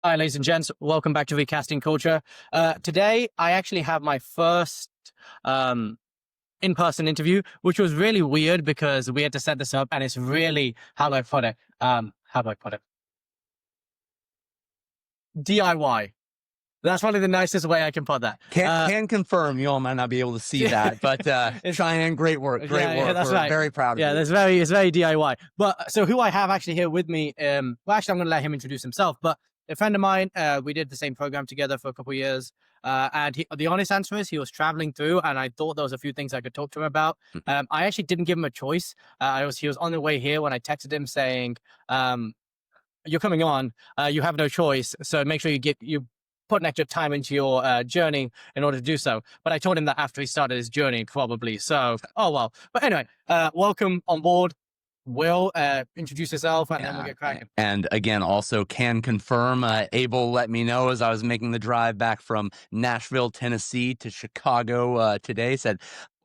Hi, ladies and gents. Welcome back to Recasting Culture. Today, I actually have my first um, in-person interview, which was really weird because we had to set this up, and it's really how do I put it? How do I put it? DIY. That's probably the nicest way I can put that. Can confirm you all might not be able to see that, but Cheyenne, great work. Yeah, that's We're right. very proud of Yeah, you. it's very DIY. But so who I have actually here with me, well, actually, I'm going to let him introduce himself. But a friend of mine, we did the same program together for a couple of years. The honest answer is he was traveling through, and I thought there was a few things I could talk to him about. I actually didn't give him a choice. He was on the way here when I texted him saying, "You're coming on. You have no choice. So make sure you put an extra time into your journey in order to do so." But I told him that after he started his journey, probably. So, oh well. But anyway, welcome on board. Will, introduce yourself, and then we'll get cracking. And again, also can confirm, Abel let me know as I was making the drive back from Nashville, Tennessee to Chicago today, said,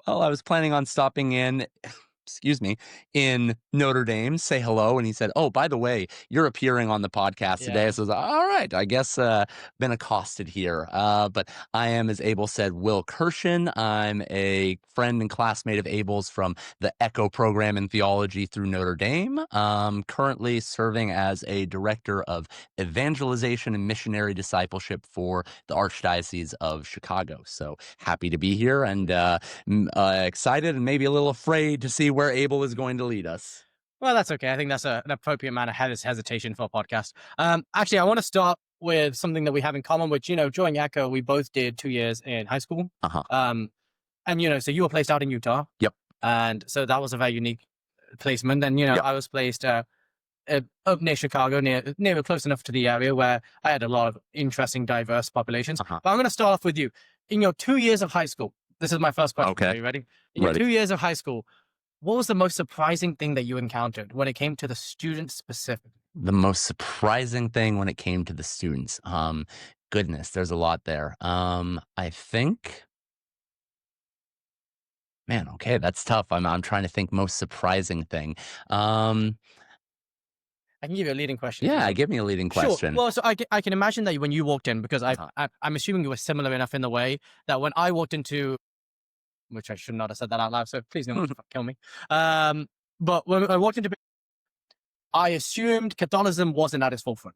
well, I was planning on stopping in, excuse me, in Notre Dame, say hello. And he said, oh, by the way, you're appearing on the podcast today. So I was like, all right, I guess been accosted here. But I am, as Abel said, Will Kershen. I'm a friend and classmate of Abel's from the ECHO program in theology through Notre Dame. Currently serving as a director of evangelization and missionary discipleship for the Archdiocese of Chicago. So happy to be here and excited and maybe a little afraid to see where Abel is going to lead us. Well, that's okay. I think that's an appropriate amount of hesitation for a podcast. Actually, I want to start with something that we have in common, which, during ECHO, we both did 2 years in high school. And, so you were placed out in Utah. Yep. And so that was a very unique placement. And, Yep. I was placed up near Chicago, near close enough to the area where I had a lot of interesting, diverse populations. But I'm going to start off with you. In your 2 years of high school, this is my first question. Okay. Are you ready? In your 2 years of high school, what was the most surprising thing that you encountered when it came to the students specifically? The most surprising thing when it came to the students. Goodness, there's a lot there. I think, man, okay, that's tough. I'm trying to think most surprising thing. I can give you a leading question. Yeah, give me a leading question. Sure. Well, so I can imagine that when you walked in, because I'm assuming you were similar enough in the way that when I walked into, which I should not have said that out loud, so please don't kill me. But when I walked into, I assumed Catholicism wasn't at its forefront.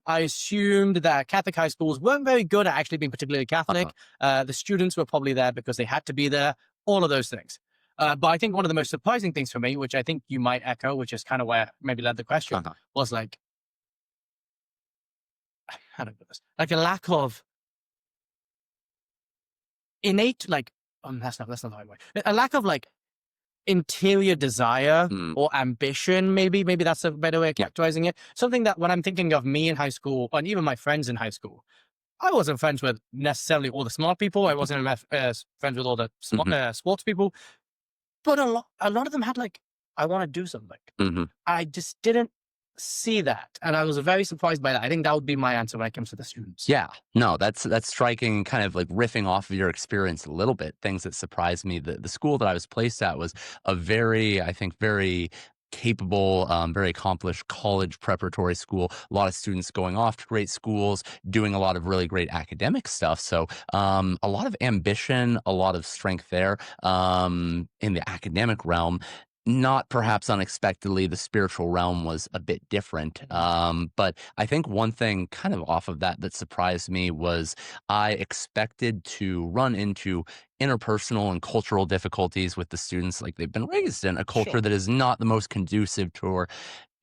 I assumed that Catholic high schools weren't very good at actually being particularly Catholic. The students were probably there because they had to be there, all of those things. But I think one of the most surprising things for me, which I think you might echo, which is kind of where maybe led the question, was like, how do I put this? Like a lack of innate, that's not the right way. A lack of interior desire or ambition, maybe that's a better way of characterizing it. Something that when I'm thinking of me in high school, and even my friends in high school, I wasn't friends with necessarily all the smart people. I wasn't friends with all the sports people. But a lot of them had I want to do something. I just didn't see that. And I was very surprised by that. I think that would be my answer when it comes to the students. Yeah, no, that's striking, kind of like riffing off of your experience a little bit. Things that surprised me. The school that I was placed at was a very capable, very accomplished college preparatory school. A lot of students going off to great schools, doing a lot of really great academic stuff. So a lot of ambition, a lot of strength there in the academic realm. Not perhaps unexpectedly, the spiritual realm was a bit different. But I think one thing kind of off of that surprised me was I expected to run into interpersonal and cultural difficulties with the students. Like they've been raised in a culture that is not the most conducive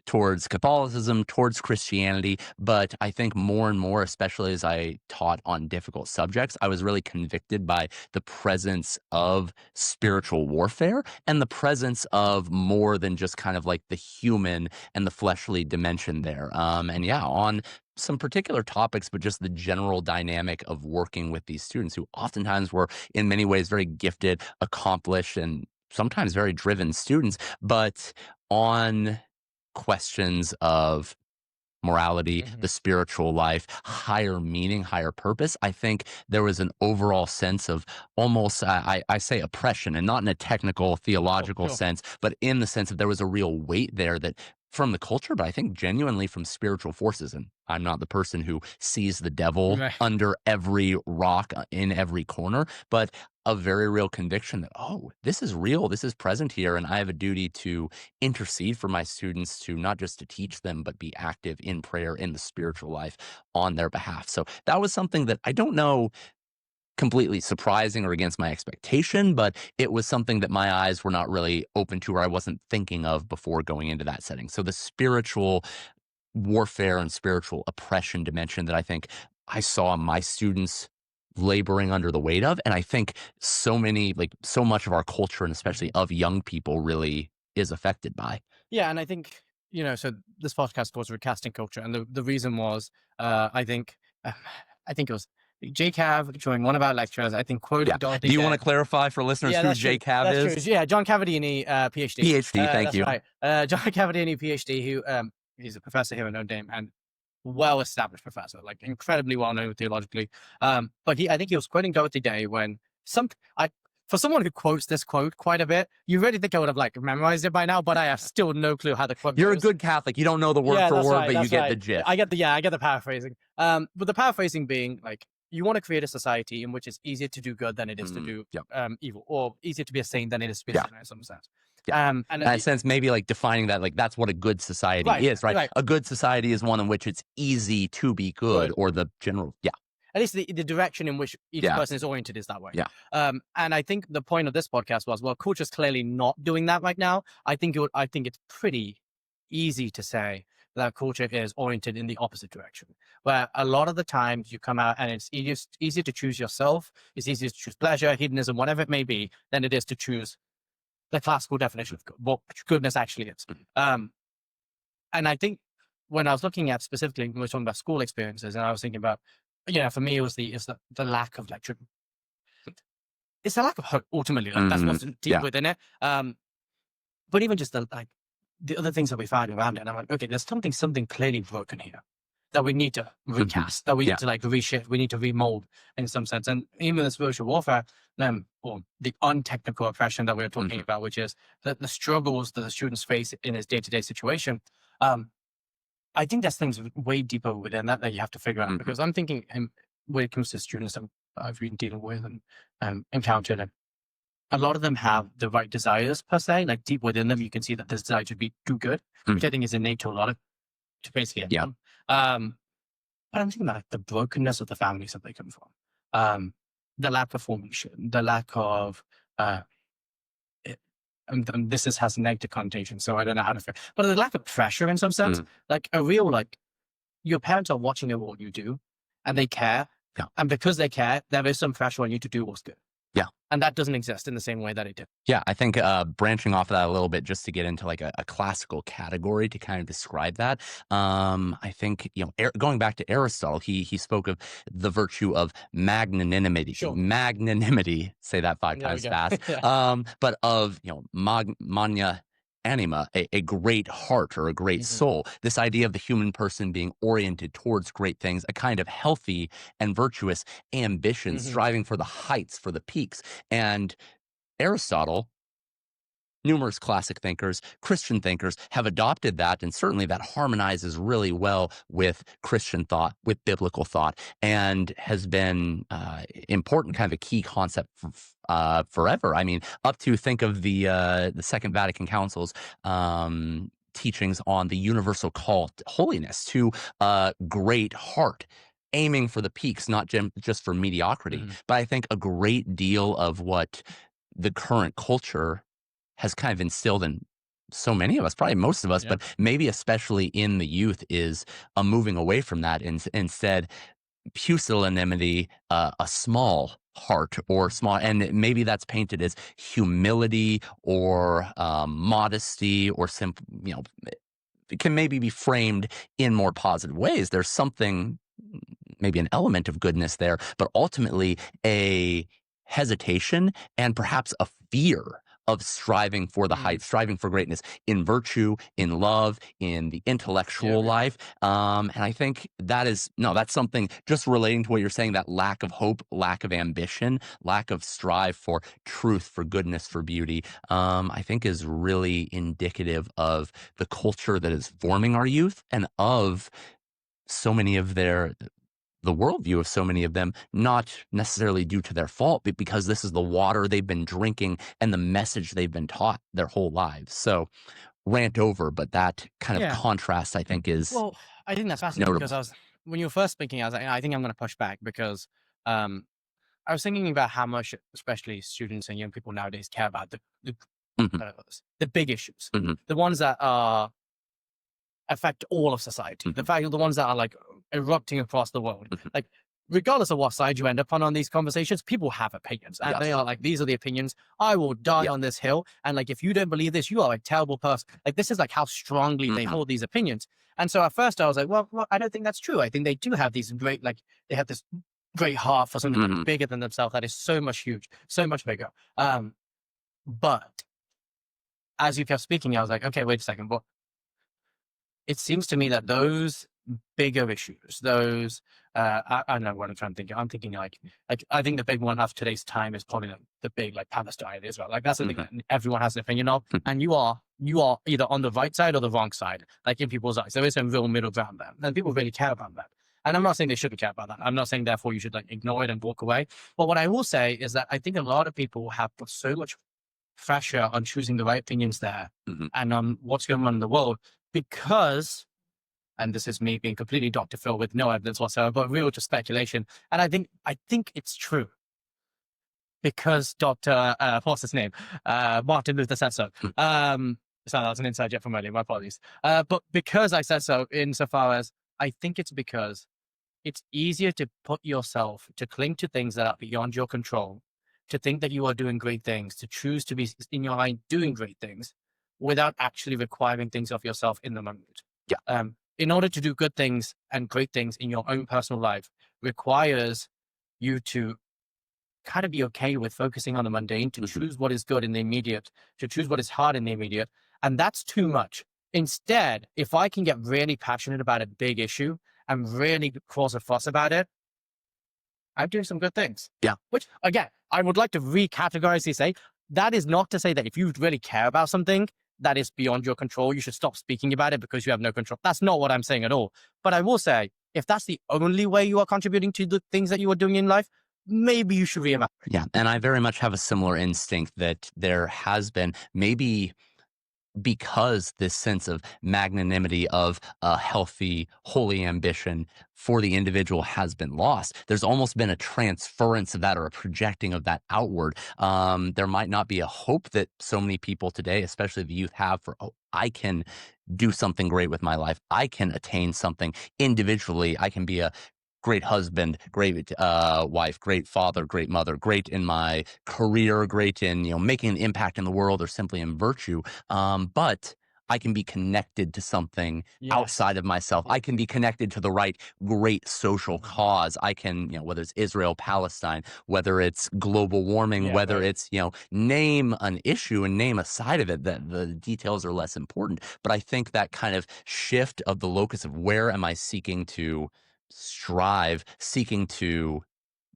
towards Catholicism, towards Christianity. But I think more and more, especially as I taught on difficult subjects, I was really convicted by the presence of spiritual warfare and the presence of more than just kind of like the human and the fleshly dimension there. On some particular topics, but just the general dynamic of working with these students who oftentimes were in many ways very gifted, accomplished, and sometimes very driven students, but on questions of morality, the spiritual life, higher meaning, higher purpose. I think there was an overall sense of almost, I say oppression, and not in a technical theological sense, but in the sense that there was a real weight there that from the culture, but I think genuinely from spiritual forces. And I'm not the person who sees the devil Right. under every rock in every corner, but a very real conviction that, oh, this is real, this is present here, and I have a duty to intercede for my students, to not just to teach them, but be active in prayer in the spiritual life on their behalf. So that was something that I don't know completely surprising or against my expectation, but it was something that my eyes were not really open to or I wasn't thinking of before going into that setting. So the spiritual warfare and spiritual oppression dimension that I think I saw my students laboring under the weight of. And I think so many, like so much of our culture and especially of young people really is affected by. Yeah, and I think, so this podcast was Recasting Culture, and the reason was, I think, uh, I think it was JCav during one of our lectures, I think quoted Yeah. Dorothy Do you want Day. to clarify for listeners Yeah, who that's true. JCav That's true. is? Yeah, John Cavadini, PhD. PhD, thank That's you. right. John Cavadini, PhD, who he's a professor here at Notre Dame and well-established professor, like incredibly well-known theologically. But I think he was quoting Dorothy Day when for someone who quotes this quote quite a bit, you really think I would have like memorized it by now, but I have still no clue how the quote You're a goes. good Catholic. You don't know the word Yeah, for that's word, right, but you that's get right. the gist. I get the paraphrasing. But the paraphrasing being like, you want to create a society in which it's easier to do good than it is to do Yep. evil, or easier to be a saint than it is to be a Yeah. sinner in some sense. Yeah. And In that sense, maybe like defining that, like that's what a good society Right, is, right? right. A good society is one in which it's easy to be good, or the general, yeah, At least the direction in which each Yeah. person is oriented is that way. Yeah. And I think the point of this podcast was, well, culture's clearly not doing that right now. I think it's pretty easy to say that culture is oriented in the opposite direction, where a lot of the times you come out and it's easier to choose yourself. It's easier to choose pleasure, hedonism, whatever it may be, than it is to choose the classical definition of what goodness actually is. And I think when I was looking at specifically, when we were talking about school experiences, and I was thinking about, for me, it was the lack of like, it's a lack of hope ultimately. Like that's what's deep Yeah. within it. But even just the other things that we found around it, and I'm like, okay, there's something clearly broken here that we need to recast, that we need to like reshift, we need to remold in some sense. And even the spiritual warfare, or the untechnical oppression that we're talking about, which is the struggles that the students face in his day-to-day situation. I think there's things way deeper within that you have to figure out, because I'm thinking when it comes to students that I've been dealing with and encountered, and a lot of them have the right desires per se, like deep within them, you can see that this desire to do good, which I think is innate to a lot of, to basically everyone. But I'm thinking about the brokenness of the families that they come from, the lack of formation, the lack of, and this has a negative connotation, so I don't know how to, but the lack of pressure in some sense, like a real, like your parents are watching over what you do and they care. Yeah. And because they care, there is some pressure on you to do what's good. Yeah. And that doesn't exist in the same way that it did. Yeah, I think branching off of that a little bit, just to get into like a classical category to kind of describe that. I think going back to Aristotle, he spoke of the virtue of magnanimity. Sure. Magnanimity, say that 5 times fast. But of magna anima, a great heart or a great soul. This idea of the human person being oriented towards great things, a kind of healthy and virtuous ambition, striving for the heights, for the peaks. And Aristotle, numerous classic thinkers, Christian thinkers have adopted that, and certainly that harmonizes really well with Christian thought, with biblical thought, and has been important, kind of a key concept forever. I mean, up to think of the Second Vatican Council's teachings on the universal call to holiness, to great heart, aiming for the peaks, not just for mediocrity. But I think a great deal of what the current culture has kind of instilled in so many of us, probably most of us, but maybe especially in the youth, is a moving away from that, and instead pusillanimity, a small heart or small, and maybe that's painted as humility or modesty, or simple, it can maybe be framed in more positive ways. There's something, maybe an element of goodness there, but ultimately a hesitation and perhaps a fear of striving for the Mm, heights, striving for greatness in virtue, in love, in the yeah, intellectual life. And I think that is, no, that's something just relating to what you're saying, that lack of hope, lack of ambition, lack of strive for truth, for goodness, for beauty, I think is really indicative of the culture that is forming our youth and of so many of the worldview of so many of them, not necessarily due to their fault, but because this is the water they've been drinking and the message they've been taught their whole lives. So rant over, but that kind of yeah. contrast, I think, is Well, I think that's fascinating because notable. when you were first speaking, I was like, I think I'm going to push back because um, I was thinking about how much, especially students and young people nowadays, care about Mhm, the big issues, mhm, the ones that affect all of society, mhm. the ones that are like erupting across the world. Mhm. Like, regardless of what side you end up on these conversations, people have opinions, and they Yes. are like, these are the opinions. I will die Yeah. on this hill, and like, if you don't believe this, you are a terrible person. Like, this is like how strongly they Mhm. hold these opinions. And so at first I was like, well, I don't think that's true. I think they do have these great, like, they have this great heart for something that's Mhm. bigger than themselves that is so much huge, so much bigger. But as you kept speaking, I was like, okay, wait a second. But it seems to me that those bigger issues, those I know what I'm trying to think. I'm thinking like I think the big one of today's time is probably the big like Palestine, Israel. Like that's the thing Mhm. that everyone has an opinion of, Mhm. and you are either on the right side or the wrong side. Like in people's eyes, there is a real middle ground there, and people really care about that. And I'm not saying they shouldn't care about that. I'm not saying therefore you should like ignore it and walk away. But what I will say is that I think a lot of people have put so much pressure on choosing the right opinions there Mhm. and on what's going on in the world because, and this is me being completely Dr. Phil with no evidence whatsoever, but real just speculation. And I think it's true because Dr. What's his name? Martin Luther said so. Mhm. So that was an inside joke from earlier, my apologies. But because I said so, insofar as I think it's because it's easier to put yourself, to cling to things that are beyond your control, to think that you are doing great things, to choose to be in your mind doing great things without actually requiring things of yourself in the moment. Yeah. In order to do good things and great things in your own personal life requires you to kind of be okay with focusing on the mundane, to Mhm. choose what is good in the immediate, to choose what is hard in the immediate. And that's too much. Instead, if I can get really passionate about a big issue and really cause a fuss about it, I'm doing some good things. Yeah. Which, again, I would like to recategorize these. Say that is not to say that if you really care about something that is beyond your control, you should stop speaking about it because you have no control. That's not what I'm saying at all. But I will say, if that's the only way you are contributing to the things that you are doing in life, maybe you should reevaluate. Yeah. And I very much have a similar instinct that there has been maybe because this sense of magnanimity of a healthy, holy ambition for the individual has been lost. There's almost been a transference of that or a projecting of that outward. There might not be a hope that so many people today, especially the youth, have for, oh, I can do something great with my life. I can attain something individually. I can be a great husband, great wife, great father, great mother, great in my career, great in making an impact in the world or simply in virtue. But I can be connected to something Yes. outside of myself. Yeah. I can be connected to the right great social Mhm. cause. I can, whether it's Israel, Palestine, whether it's global warming, Yeah. whether Right. it's, name an issue and name a side of it that the details are less important. But I think that kind of shift of the locus of where am I seeking to strive, seeking to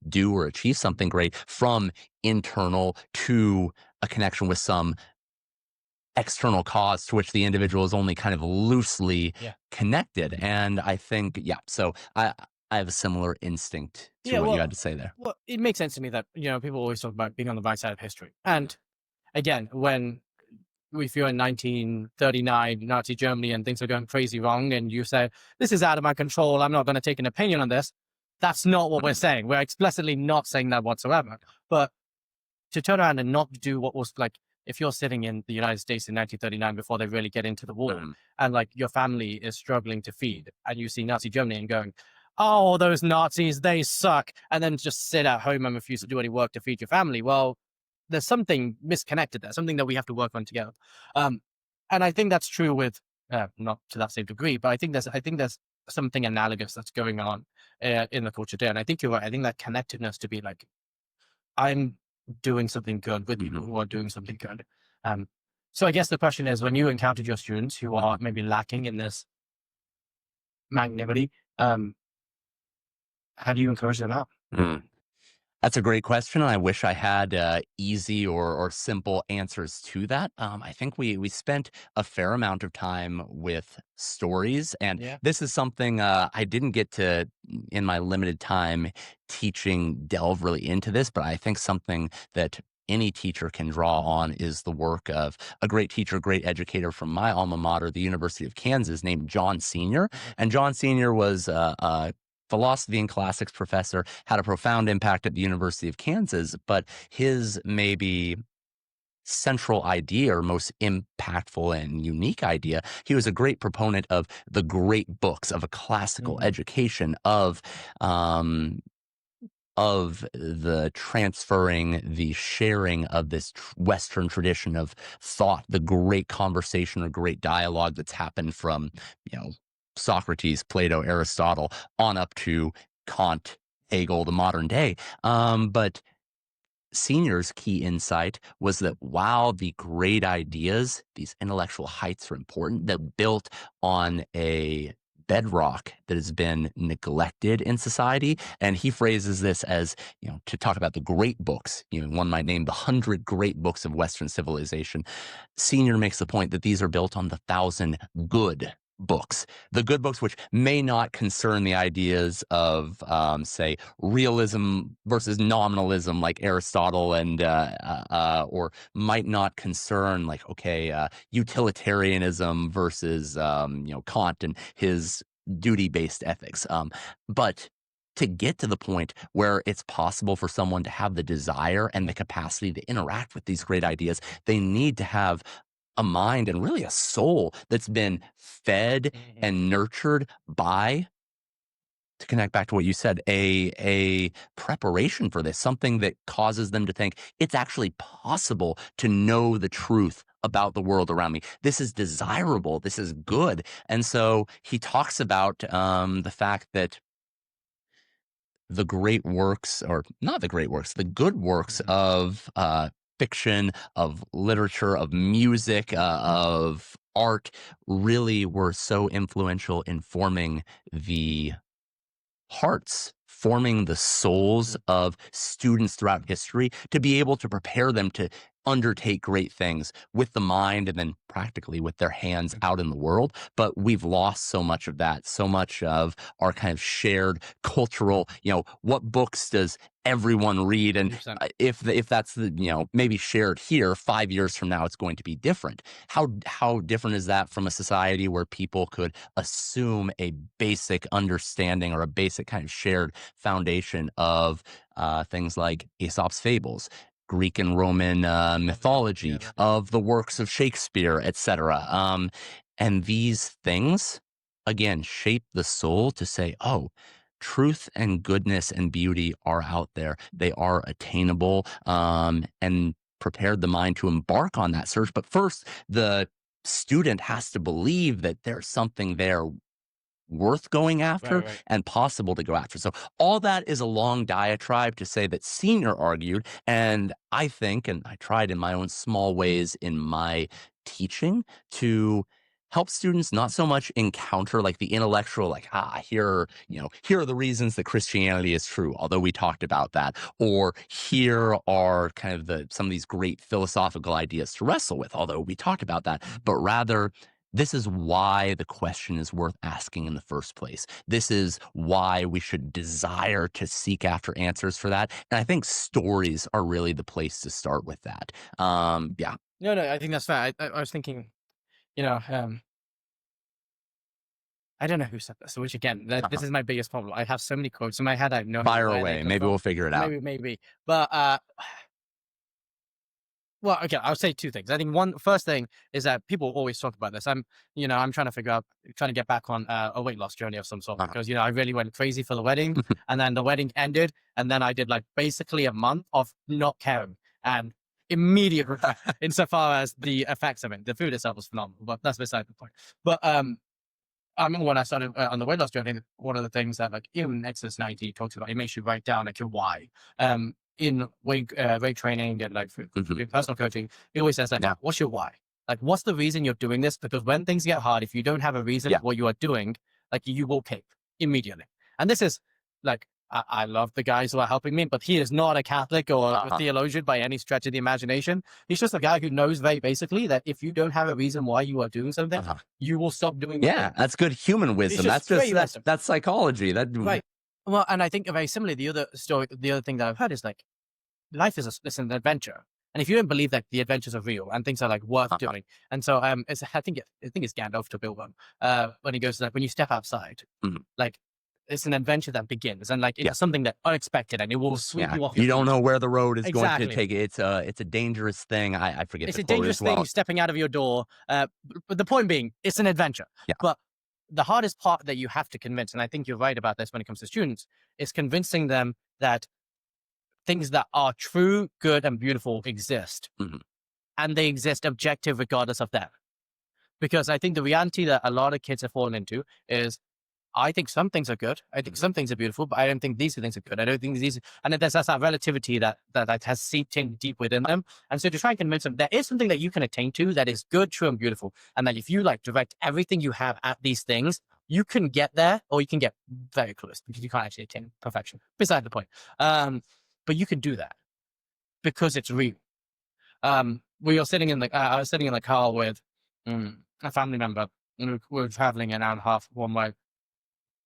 do or achieve something great from internal to a connection with some external cause to which the individual is only kind of loosely Yeah. connected. And I think, yeah, so I have a similar instinct to Yeah. what you Well, had to say there. it makes sense to me that people always talk about being on the right side of history, and again, when if you're in 1939 Nazi Germany and things are going crazy wrong, and you say, this is out of my control, I'm not going to take an opinion on this, that's not what we're Mhm, saying. We're explicitly not saying that whatsoever. But to turn around and not do what was like, if you're sitting in the United States in 1939 before they really get into the war, mhm, and like your family is struggling to feed, and you see Nazi Germany and going, oh, those Nazis, they suck, and then just sit at home and refuse to do any work to feed your family. Well, there's something misconnected there, something that we have to work on together. Um, and I think that's true with not to that same degree, but I think there's something analogous that's going on in the culture there. And I think you're right. I think that connectedness to be like, I'm doing something good with people Mhm. who are doing something good. Um, so I guess the question is, when you encountered your students who are maybe lacking in this magnanimity, um, how do you encourage them out? Mm. That's a great question, and I wish I had easy or simple answers to that. I think we spent a fair amount of time with stories, and Yeah. this is something I didn't get to in my limited time teaching delve really into this, but I think something that any teacher can draw on is the work of a great teacher, great educator from my alma mater, the University of Kansas, named John Senior. Mhm. And John Senior was a philosophy and classics professor, had a profound impact at the University of Kansas, but his maybe central idea or most impactful and unique idea, he was a great proponent of the great books, of a classical Mhm. education, of the transferring, the sharing of this Western tradition of thought, the great conversation or great dialogue that's happened from, you know, Socrates, Plato, Aristotle, on up to Kant, Hegel, the modern day. But Senior's key insight was that while the great ideas, these intellectual heights are important, that built on a bedrock that has been neglected in society. And he phrases this as, to talk about the great books, one might name the 100 great books of Western civilization. Senior makes the point that these are built on the 1,000 good books. The good books, which may not concern the ideas of, say, realism versus nominalism, like Aristotle, and or might not concern, like, okay, utilitarianism versus Kant and his duty-based ethics. But to get to the point where it's possible for someone to have the desire and the capacity to interact with these great ideas, they need to have a mind and really a soul that's been fed Mhm. and nurtured by, to connect back to what you said, a preparation for this, something that causes them to think it's actually possible to know the truth about the world around me. This is desirable. This is good. And so he talks about the fact that the great works, or not the great works, the good works Mhm. of fiction, of literature, of music, of art really were so influential in forming the hearts, forming the souls Mhm. of students throughout history to be able to prepare them to undertake great things with the mind and then practically with their hands out in the world. But we've lost so much of that, so much of our kind of shared cultural, what books does everyone read? And 100%. if that's the, maybe shared here, 5 years from now, it's going to be different. How different is that from a society where people could assume a basic understanding or a basic kind of shared foundation of things like Aesop's fables, Greek and Roman mythology, Yeah. of the works of Shakespeare, etc. And these things, again, shape the soul to say, oh, truth and goodness and beauty are out there. They are attainable, and prepared the mind to embark on that search. But first, the student has to believe that there's something there worth going Right, after right. and possible to go after. So all that is a long diatribe to say that Senior argued, and I think, and I tried in my own small ways in my teaching to help students not so much encounter like the intellectual, like, here are the reasons that Christianity is true, although we talked about that, or here are kind of some of these great philosophical ideas to wrestle with, although we talked about that, but rather this is why the question is worth asking in the first place. This is why we should desire to seek after answers for that. And I think stories are really the place to start with that. Yeah. No, no, I think that's fair. I was thinking, you know, I don't know who said this, which again, this Uh-huh. is my biggest problem. I have so many quotes in my head. I have no idea Fire where they away. come Maybe from. we'll figure it out. Maybe. But well, okay, I'll say two things. I think first thing is that people always talk about this. I'm trying to figure out, trying to get back on a weight loss journey of some sort, Uh-huh. because I really went crazy for the wedding, and then the wedding ended, and then I did like basically a month of not caring and immediate regret insofar as the effects of it. The food itself was phenomenal, but that's beside the point. But I remember when I started on the weight loss journey, one of the things that, like, even Exodus 90 talks about, it makes you write down like your why. in weight training and like Mhm. in personal coaching, he always says like, Yeah. what's your why? Like, what's the reason you're doing this? Because when things get hard, if you don't have a reason Yeah. for what you are doing, like you will cave immediately. And this is like, I love the guys who are helping me, but he is not a Catholic or a theologian by any stretch of the imagination. He's just a guy who knows very basically that if you don't have a reason why you are doing something, you will stop doing the Yeah, thing. that's good human wisdom. That's straight just wisdom. that's psychology. Right. Well, and I think very similarly, the other thing that I've heard is like, life is it's an adventure. And if you don't believe that the adventures are real and things are like worth doing, and so I think it's Gandalf to Bilbo when he goes like, when you step outside, Mhm. like it's an adventure that begins, and like it's something that unexpected, and it will sweep you off. You don't know where the road is going to Exactly. take it. It's a dangerous thing. I forget It's the a quote dangerous as well. thing stepping out of your door. But the point being, it's an adventure. Yeah. But the hardest part that you have to convince, and I think you're right about this when it comes to students, is convincing them that things that are true, good, and beautiful exist. Mhm. And they exist objective regardless of that. Because I think the reality that a lot of kids have fallen into is, I think some things are good. I think some things are beautiful, but I don't think these things are good. I don't think these, and then there's that relativity that has seeped in deep within them. And so to try and convince them there is something that you can attain to that is good, true, and beautiful. And that if you like direct everything you have at these things, you can get there, or you can get very close, because you can't actually attain perfection. Beside the point. But you can do that because it's real. We were sitting in the, I was sitting in the car with a family member. We were traveling an hour and a half one way.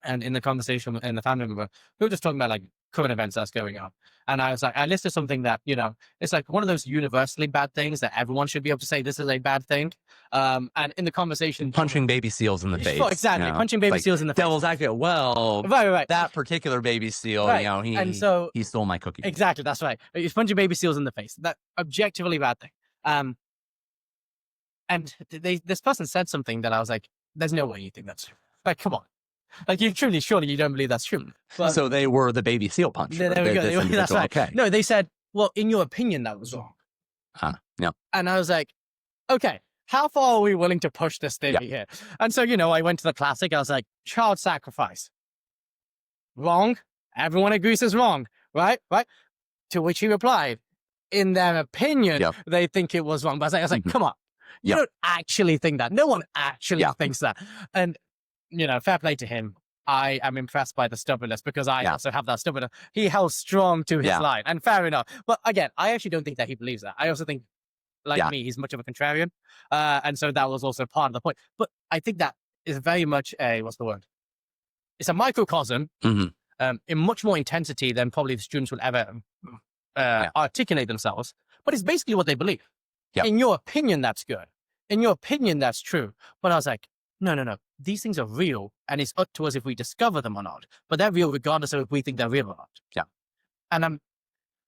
And in the conversation in the family member, we were just talking about like current events that's going on. And I was like, I listed something that, it's like one of those universally bad things that everyone should be able to say this is a bad thing. And in the conversation, Punching baby seals in the face. Exactly. Punching baby seals in the face. Devil's advocate. Well, right. That particular baby seal, Right. he stole my cookie. Exactly. That's right. He's punching baby seals in the face. That objectively bad thing. And this person said something that I was like, there's no way you think that's true. Like, come on. Like, surely you don't believe that's true. But, so they were the baby seal puncher. There we go. That's right. Okay. No, they said, well, in your opinion, that was wrong. Yeah. And I was like, okay, how far are we willing to push this theory here? And so, I went to the classic. I was like, child sacrifice. Wrong. Everyone agrees it's wrong. Right? To which he replied, in their opinion, they think it was wrong. But I was like, come on. You don't actually think that. No one actually thinks that. And, fair play to him. I am impressed by the stubbornness, because I also have that stubbornness. He held strong to his line, and fair enough. But again, I actually don't think that he believes that. I also think, like me, he's much of a contrarian. And so that was also part of the point. But I think that is very much what's the word? It's a microcosm in much more intensity than probably the students will ever articulate themselves. But it's basically what they believe. In your opinion, that's good. In your opinion, that's true. But I was like, no. These things are real, and it's up to us if we discover them or not. But they're real regardless of if we think they're real or not. Yeah. And I'm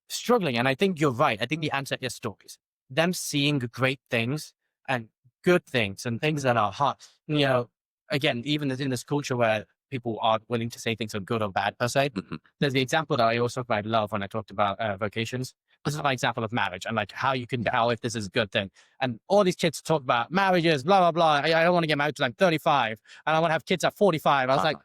struggling, and I think you're right. I think the answer is stories. Them seeing great things and good things and things that are hard. Again, even in this culture where people aren't willing to say things are good or bad per se. There's the example that I also quite love when I talked about vocations. This is my example of marriage and like how you can tell if this is a good thing. And all these kids talk about marriages, blah, blah, blah. I don't want to get married till I'm 35 and I want to have kids at 45. I was like,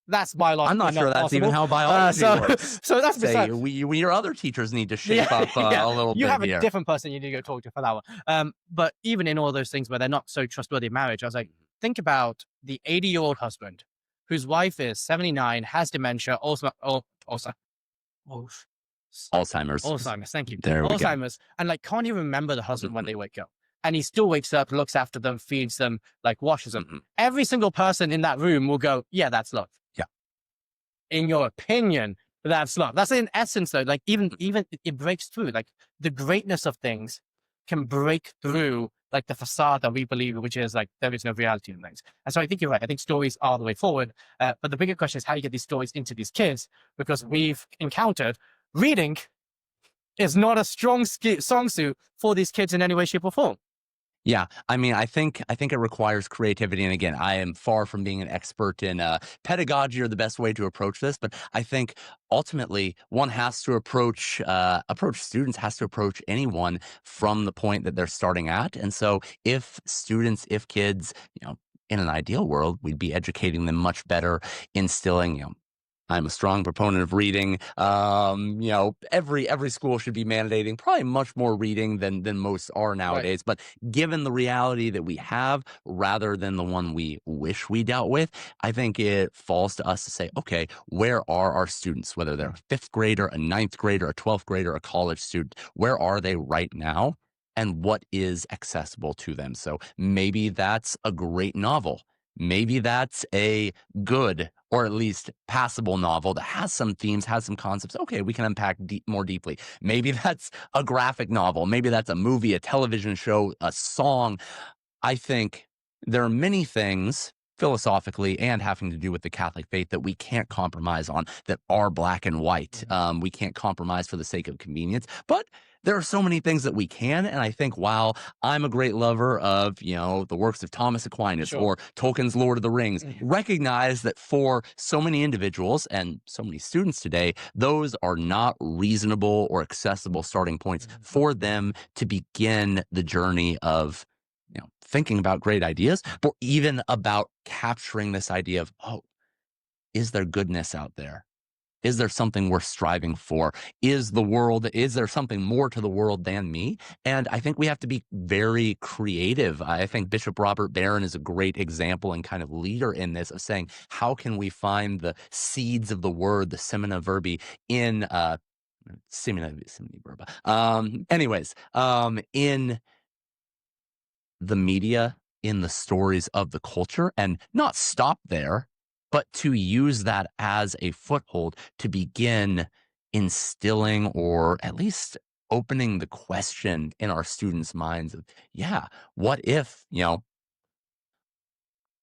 that's biological. I'm not sure that's possible. even how biology works. So that's beside. Your other teachers need to shape up a little bit. You have a different person you need to go talk to for that one. But even in all those things where they're not so trustworthy in marriage, I was like, think about the 80-year-old husband whose wife is 79, has dementia, Alzheimer's. Thank you. There we Alzheimer's, and like can't even remember the husband when they wake up. And he still wakes up, looks after them, feeds them, like washes them. Every single person in that room will go, yeah, that's love. Yeah. In your opinion, that's love. That's in essence though, like even it breaks through. Like the greatness of things can break through like the facade that we believe, which is like there is no reality in things. And so I think you're right. I think stories are the way forward. But the bigger question is how you get these stories into these kids, because we've encountered reading is not a strong song suit for these kids in any way, shape, or form. Yeah, I mean, I think it requires creativity. And again, I am far from being an expert in pedagogy or the best way to approach this, but I think ultimately one has to approach students, has to approach anyone from the point that they're starting at. And so if kids, in an ideal world, we'd be educating them much better, instilling, I'm a strong proponent of reading. Every school should be mandating probably much more reading than most are Right. nowadays. But given the reality that we have, rather than the one we wish we dealt with, I think it falls to us to say, okay, where are our students? Whether they're a fifth grader, a ninth grader, a 12th grader, a college student, where are they right now? And what is accessible to them? So maybe that's a great novel. Maybe that's a good or at least passable novel that has some themes, has some concepts. Okay, we can unpack more deeply. Maybe that's a graphic novel. Maybe that's a movie, a television show, a song. I think there are many things philosophically and having to do with the Catholic faith that we can't compromise on that are black and white. We can't compromise for the sake of convenience, but there are so many things that we can. And I think while I'm a great lover of, the works of Thomas Aquinas Sure. or Tolkien's Lord of the Rings, recognize that for so many individuals and so many students today, those are not reasonable or accessible starting points for them to begin the journey of thinking about great ideas, but even about capturing this idea of, oh, is there goodness out there? Is there something worth striving for? Is there something more to the world than me? And I think we have to be very creative. I think Bishop Robert Barron is a great example and kind of leader in this of saying, how can we find the seeds of the word, the semina verbi in, semina verba. In the media, in the stories of the culture, and not stop there, but to use that as a foothold to begin instilling or at least opening the question in our students' minds of, yeah, what if,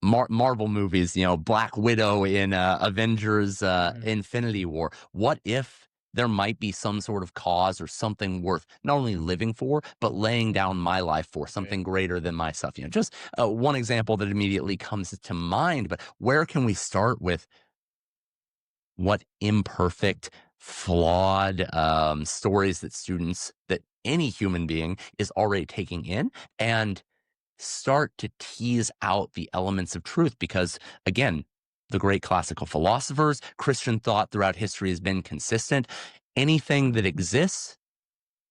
Marvel movies, Black Widow in Avengers Infinity War. What if there might be some sort of cause or something worth not only living for, but laying down my life for, something greater than myself? Just one example that immediately comes to mind, but where can we start with what imperfect, flawed stories that any human being is already taking in and start to tease out the elements of truth? Because again, the great classical philosophers, Christian thought throughout history has been consistent. Anything that exists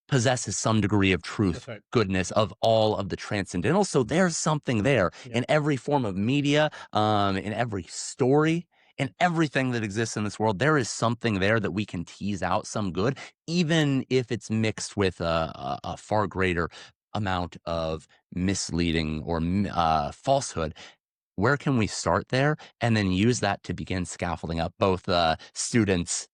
possesses some degree of truth, That's right. goodness, of all of the transcendental. So there's something there in every form of media, in every story, in everything that exists in this world. There is something there that we can tease out some good, even if it's mixed with a far greater amount of misleading or falsehood. Where can we start there and then use that to begin scaffolding up both students'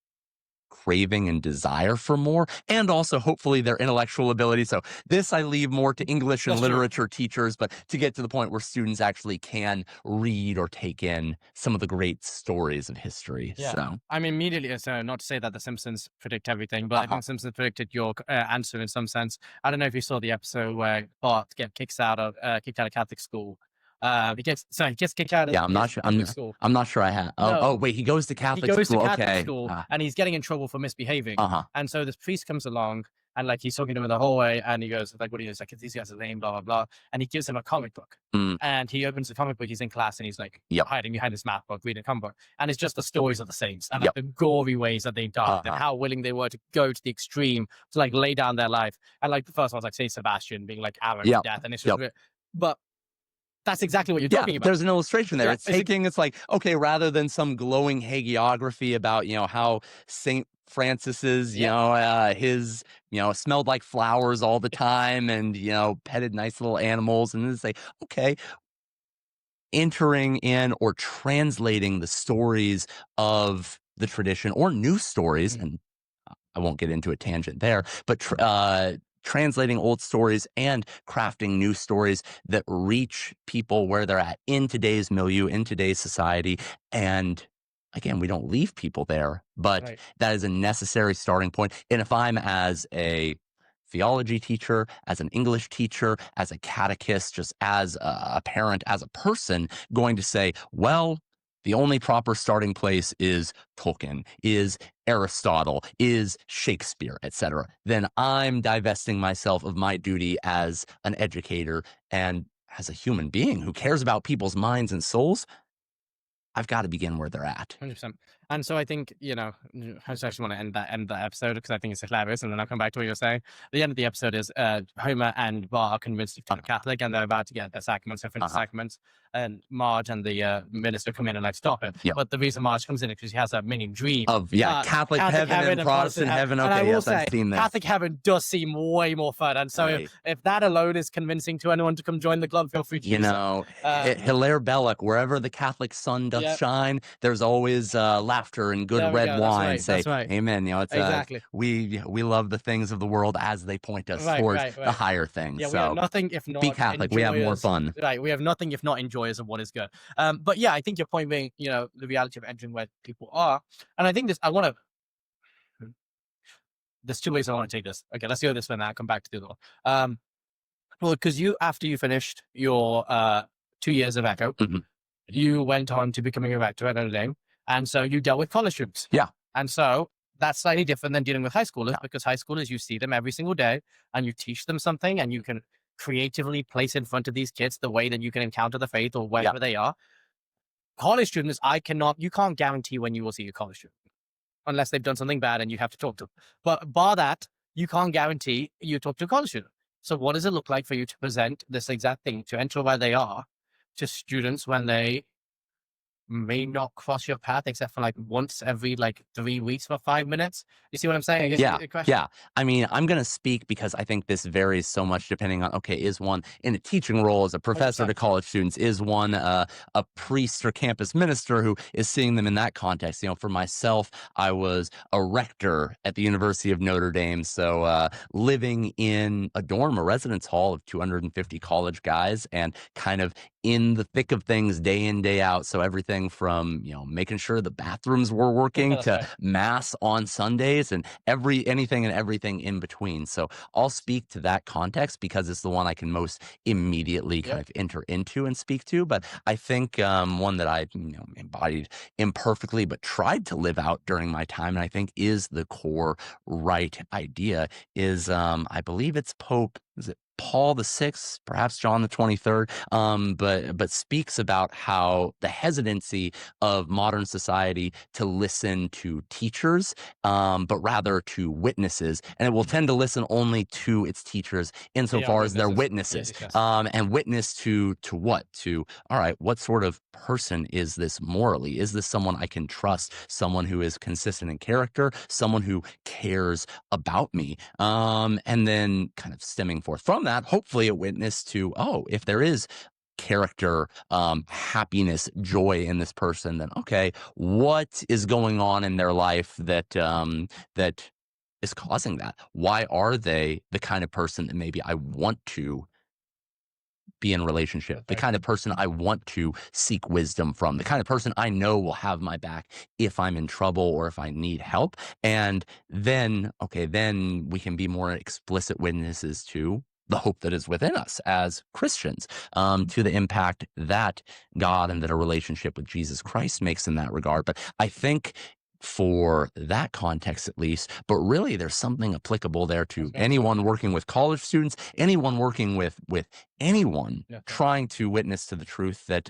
craving and desire for more, and also hopefully their intellectual ability. So this I leave more to English and That's true. literature teachers, but to get to the point where students actually can read or take in some of the great stories of history. Yeah. So I mean, immediately, so not to say that The Simpsons predict everything, but I think Simpsons predicted your answer in some sense. I don't know if you saw the episode where Bart gets kicked out of Catholic school. He gets kicked out of yeah, I'm not sure. Catholic school. I'm not sure I have. Oh, No. oh, wait, he goes to He Catholic goes to school. Catholic Okay. school and he's getting in trouble for misbehaving. Uh-huh. And so this priest comes along and like he's talking to him in the hallway and he goes like, what do you like? These guys are lame, blah blah blah. And he gives him a comic book. Mm. And he opens the comic book. He's in class and he's like Yep. hiding behind his math book, reading a comic book. And it's just the stories of the saints and like Yep. the gory ways that they died and how willing they were to go to the extreme to like lay down their life. And like the first one's like Saint Sebastian being like arrowed to death, and it's just but that's exactly what you're talking about. There's an illustration there. Yeah, It's taking, it's like, okay, rather than some glowing hagiography about, how Saint Francis's, his, smelled like flowers all the time and, petted nice little animals. And then say, okay, entering in or translating the stories of the tradition or new stories, and I won't get into a tangent there, but translating old stories and crafting new stories that reach people where they're at in today's milieu, in today's society. And again, we don't leave people there, but that is a necessary starting point. And if I'm as a theology teacher, as an English teacher, as a catechist, just as a parent, as a person, going to say, well, the only proper starting place is Tolkien, is Aristotle, is Shakespeare, etc., then I'm divesting myself of my duty as an educator and as a human being who cares about people's minds and souls. I've got to begin where they're at. 100%. And so I think, I just actually want to end that episode because I think it's hilarious, and then I'll come back to what you're saying. The end of the episode is Homer and Bart are convinced to become Catholic, and they're about to get their sacraments, their Uh-huh. sacraments, and Marge and the minister come in and like stop it. Yep. But the reason Marge comes in is because she has a mini dream Of Catholic heaven and Protestant heaven. And I Okay, will yes, say, I've seen this. Catholic heaven does seem way more fun. And so Right. if that alone is convincing to anyone to come join the club, feel free to do so. Hilaire Belloc, wherever the Catholic sun doth Yep. shine, there's always laughter and good There we red go. That's wine. right. Say That's right. amen. It's Exactly. we love the things of the world as they point us Right, towards right, the right. higher things. Yeah, we have So nothing if not be Catholic. We have more enjoyers. fun. Right, we have nothing if not enjoyers of what is good. But yeah, I think your point being, the reality of entering where people are, and I think this. I want to. There's two ways I want to take this. Okay, let's go this one. Now come back to the other one. Well, because after you finished your 2 years of Echo, Mhm. you went on to becoming a rector at Notre Dame, and so you dealt with college students. Yeah. And so that's slightly different than dealing with high schoolers, Yeah. because high schoolers, you see them every single day and you teach them something, and you can creatively place in front of these kids the way that you can encounter the faith or wherever they are. College students, you can't guarantee when you will see a college student unless they've done something bad and you have to talk to them. But bar that, you can't guarantee you talk to a college student. So what does it look like for you to present this exact thing, to enter where they are, to students when they may not cross your path except for like once every 3 weeks for 5 minutes? You see what I'm saying? I guess Yeah, the question. yeah. I mean, I'm going to speak because I think this varies so much depending on, okay, is one in a teaching role as a professor to 100%. college students? Is one a priest or campus minister who is seeing them in that context? For myself, I was a rector at the University of Notre Dame. So living in a dorm, a residence hall of 250 college guys, and kind of in the thick of things day in, day out. So everything from, making sure the bathrooms were working That's to right. mass on Sundays and anything and everything in between. So I'll speak to that context because it's the one I can most immediately kind of enter into and speak to. But I think one that I embodied imperfectly but tried to live out during my time, and I think is the core right idea, is I believe it's is it Paul VI, perhaps John the 23rd, but speaks about how the hesitancy of modern society to listen to teachers, but rather to witnesses, and it will tend to listen only to its teachers insofar as they're witnesses. Yes. And witness to what? To, all right, what sort of person is this morally? Is this someone I can trust? Someone who is consistent in character? Someone who cares about me? And then kind of stemming forth from that, hopefully a witness to, if there is character, happiness, joy in this person, then okay, what is going on in their life that that is causing that? Why are they the kind of person that maybe I want to be in a relationship, the kind of person I want to seek wisdom from, the kind of person I know will have my back if I'm in trouble or if I need help? And then, then we can be more explicit witnesses to the hope that is within us as Christians, to the impact that God and that a relationship with Jesus Christ makes in that regard. But I think for that context, at least, but really there's something applicable there to anyone working with college students, anyone working with anyone trying to witness to the truth that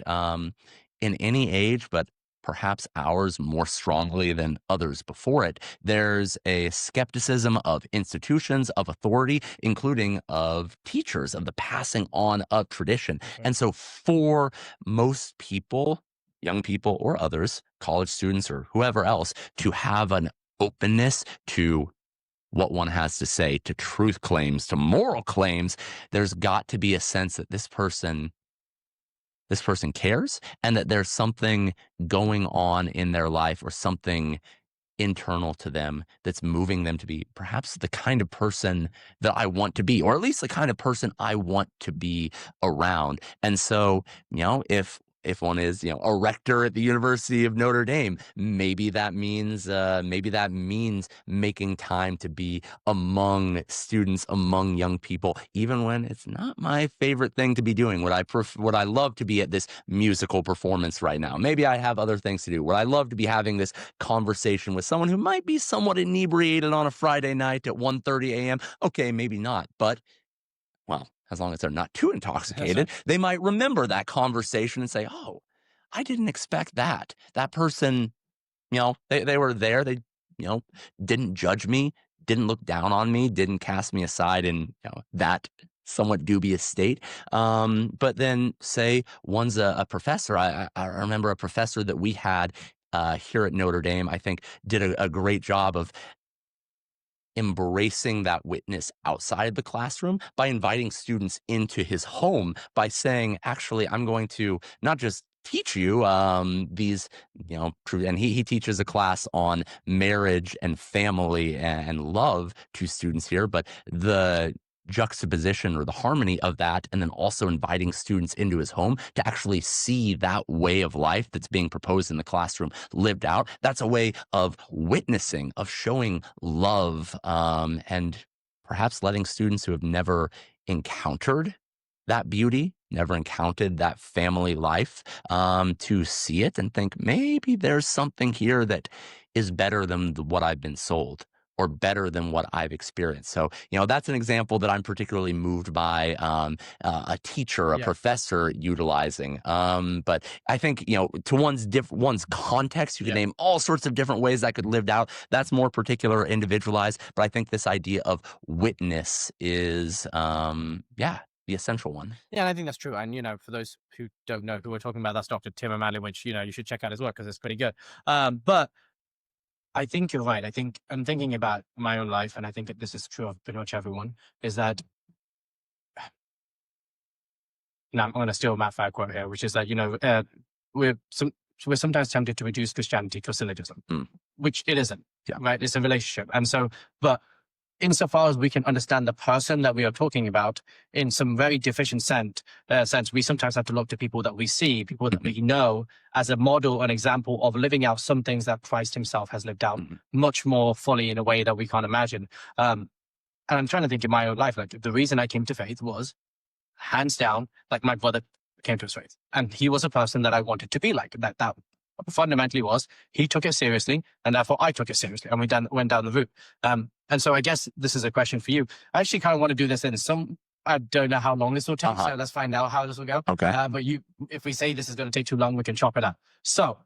in any age, but perhaps ours more strongly than others before it, there's a skepticism of institutions, of authority, including of teachers, of the passing on of tradition. And so for most people, young people or others, college students or whoever else, to have an openness to what one has to say, to truth claims, to moral claims, there's got to be a sense that this person cares, and that there's something going on in their life or something internal to them that's moving them to be perhaps the kind of person that I want to be, or at least the kind of person I want to be around. And so, if one is, a rector at the University of Notre Dame, maybe that means making time to be among students, among young people, even when it's not my favorite thing to be doing. Would I love to be at this musical performance right now? Maybe I have other things to do. Would I love to be having this conversation with someone who might be somewhat inebriated on a Friday night at 1:30 a.m.? Okay, maybe not, but well, as long as they're not too intoxicated, they might remember that conversation and say, I didn't expect that. That person They were there. They, didn't judge me, didn't look down on me, didn't cast me aside in, that somewhat dubious state. But then say one's a professor. I remember a professor that we had here at Notre Dame, I think did a great job of embracing that witness outside the classroom by inviting students into his home by saying, actually, I'm going to not just teach you these, and he teaches a class on marriage and family and love to students here, but the juxtaposition or the harmony of that, and then also inviting students into his home to actually see that way of life that's being proposed in the classroom lived out. That's a way of witnessing, of showing love, and perhaps letting students who have never encountered that beauty, never encountered that family life, to see it and think maybe there's something here that is better than what I've been sold or better than what I've experienced. So, that's an example that I'm particularly moved by, a teacher, a Yeah. professor utilizing. But I think, to one's context, you can Yeah. name all sorts of different ways that could lived out. That's more particular, individualized. But I think this idea of witness is, the essential one. Yeah, and I think that's true. And for those who don't know who we're talking about, that's Dr. Tim O'Malley, which you should check out his work because it's pretty good. But I think you're right. I think I'm thinking about my own life, and I think that this is true of pretty much everyone. Is that now I'm going to steal a Matt Farr quote here, which is that we're some we're sometimes tempted to reduce Christianity to syncretism, Mm. which it isn't. Yeah. Right? It's a relationship, and so but insofar as we can understand the person that we are talking about in some very deficient sense, we sometimes have to look to people that we see, people that we know as a model, an example of living out some things that Christ himself has lived out Mhm. much more fully in a way that we can't imagine. And I'm trying to think in my own life, like the reason I came to faith was hands down, like my brother came to his faith. And he was a person that I wanted to be like. That fundamentally was he took it seriously, and therefore I took it seriously, and we went down the route. And so I guess this is a question for you. I actually kind of want to do this in some. I don't know how long this will take, so let's find out how this will go. Okay. But if we say this is going to take too long, we can chop it up. So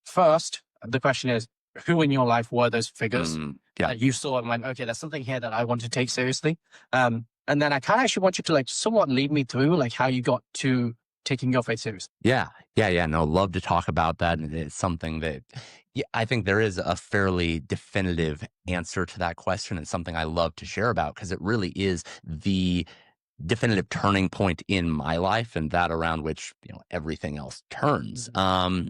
first, the question is, who in your life were those figures Yeah. that you saw and went, okay, there's something here that I want to take seriously? And then I kind of actually want you to like somewhat lead me through like how you got to taking your faith seriously. Yeah. No, love to talk about that. And it's something that I think there is a fairly definitive answer to that question, and something I love to share about because it really is the definitive turning point in my life, and that around which everything else turns.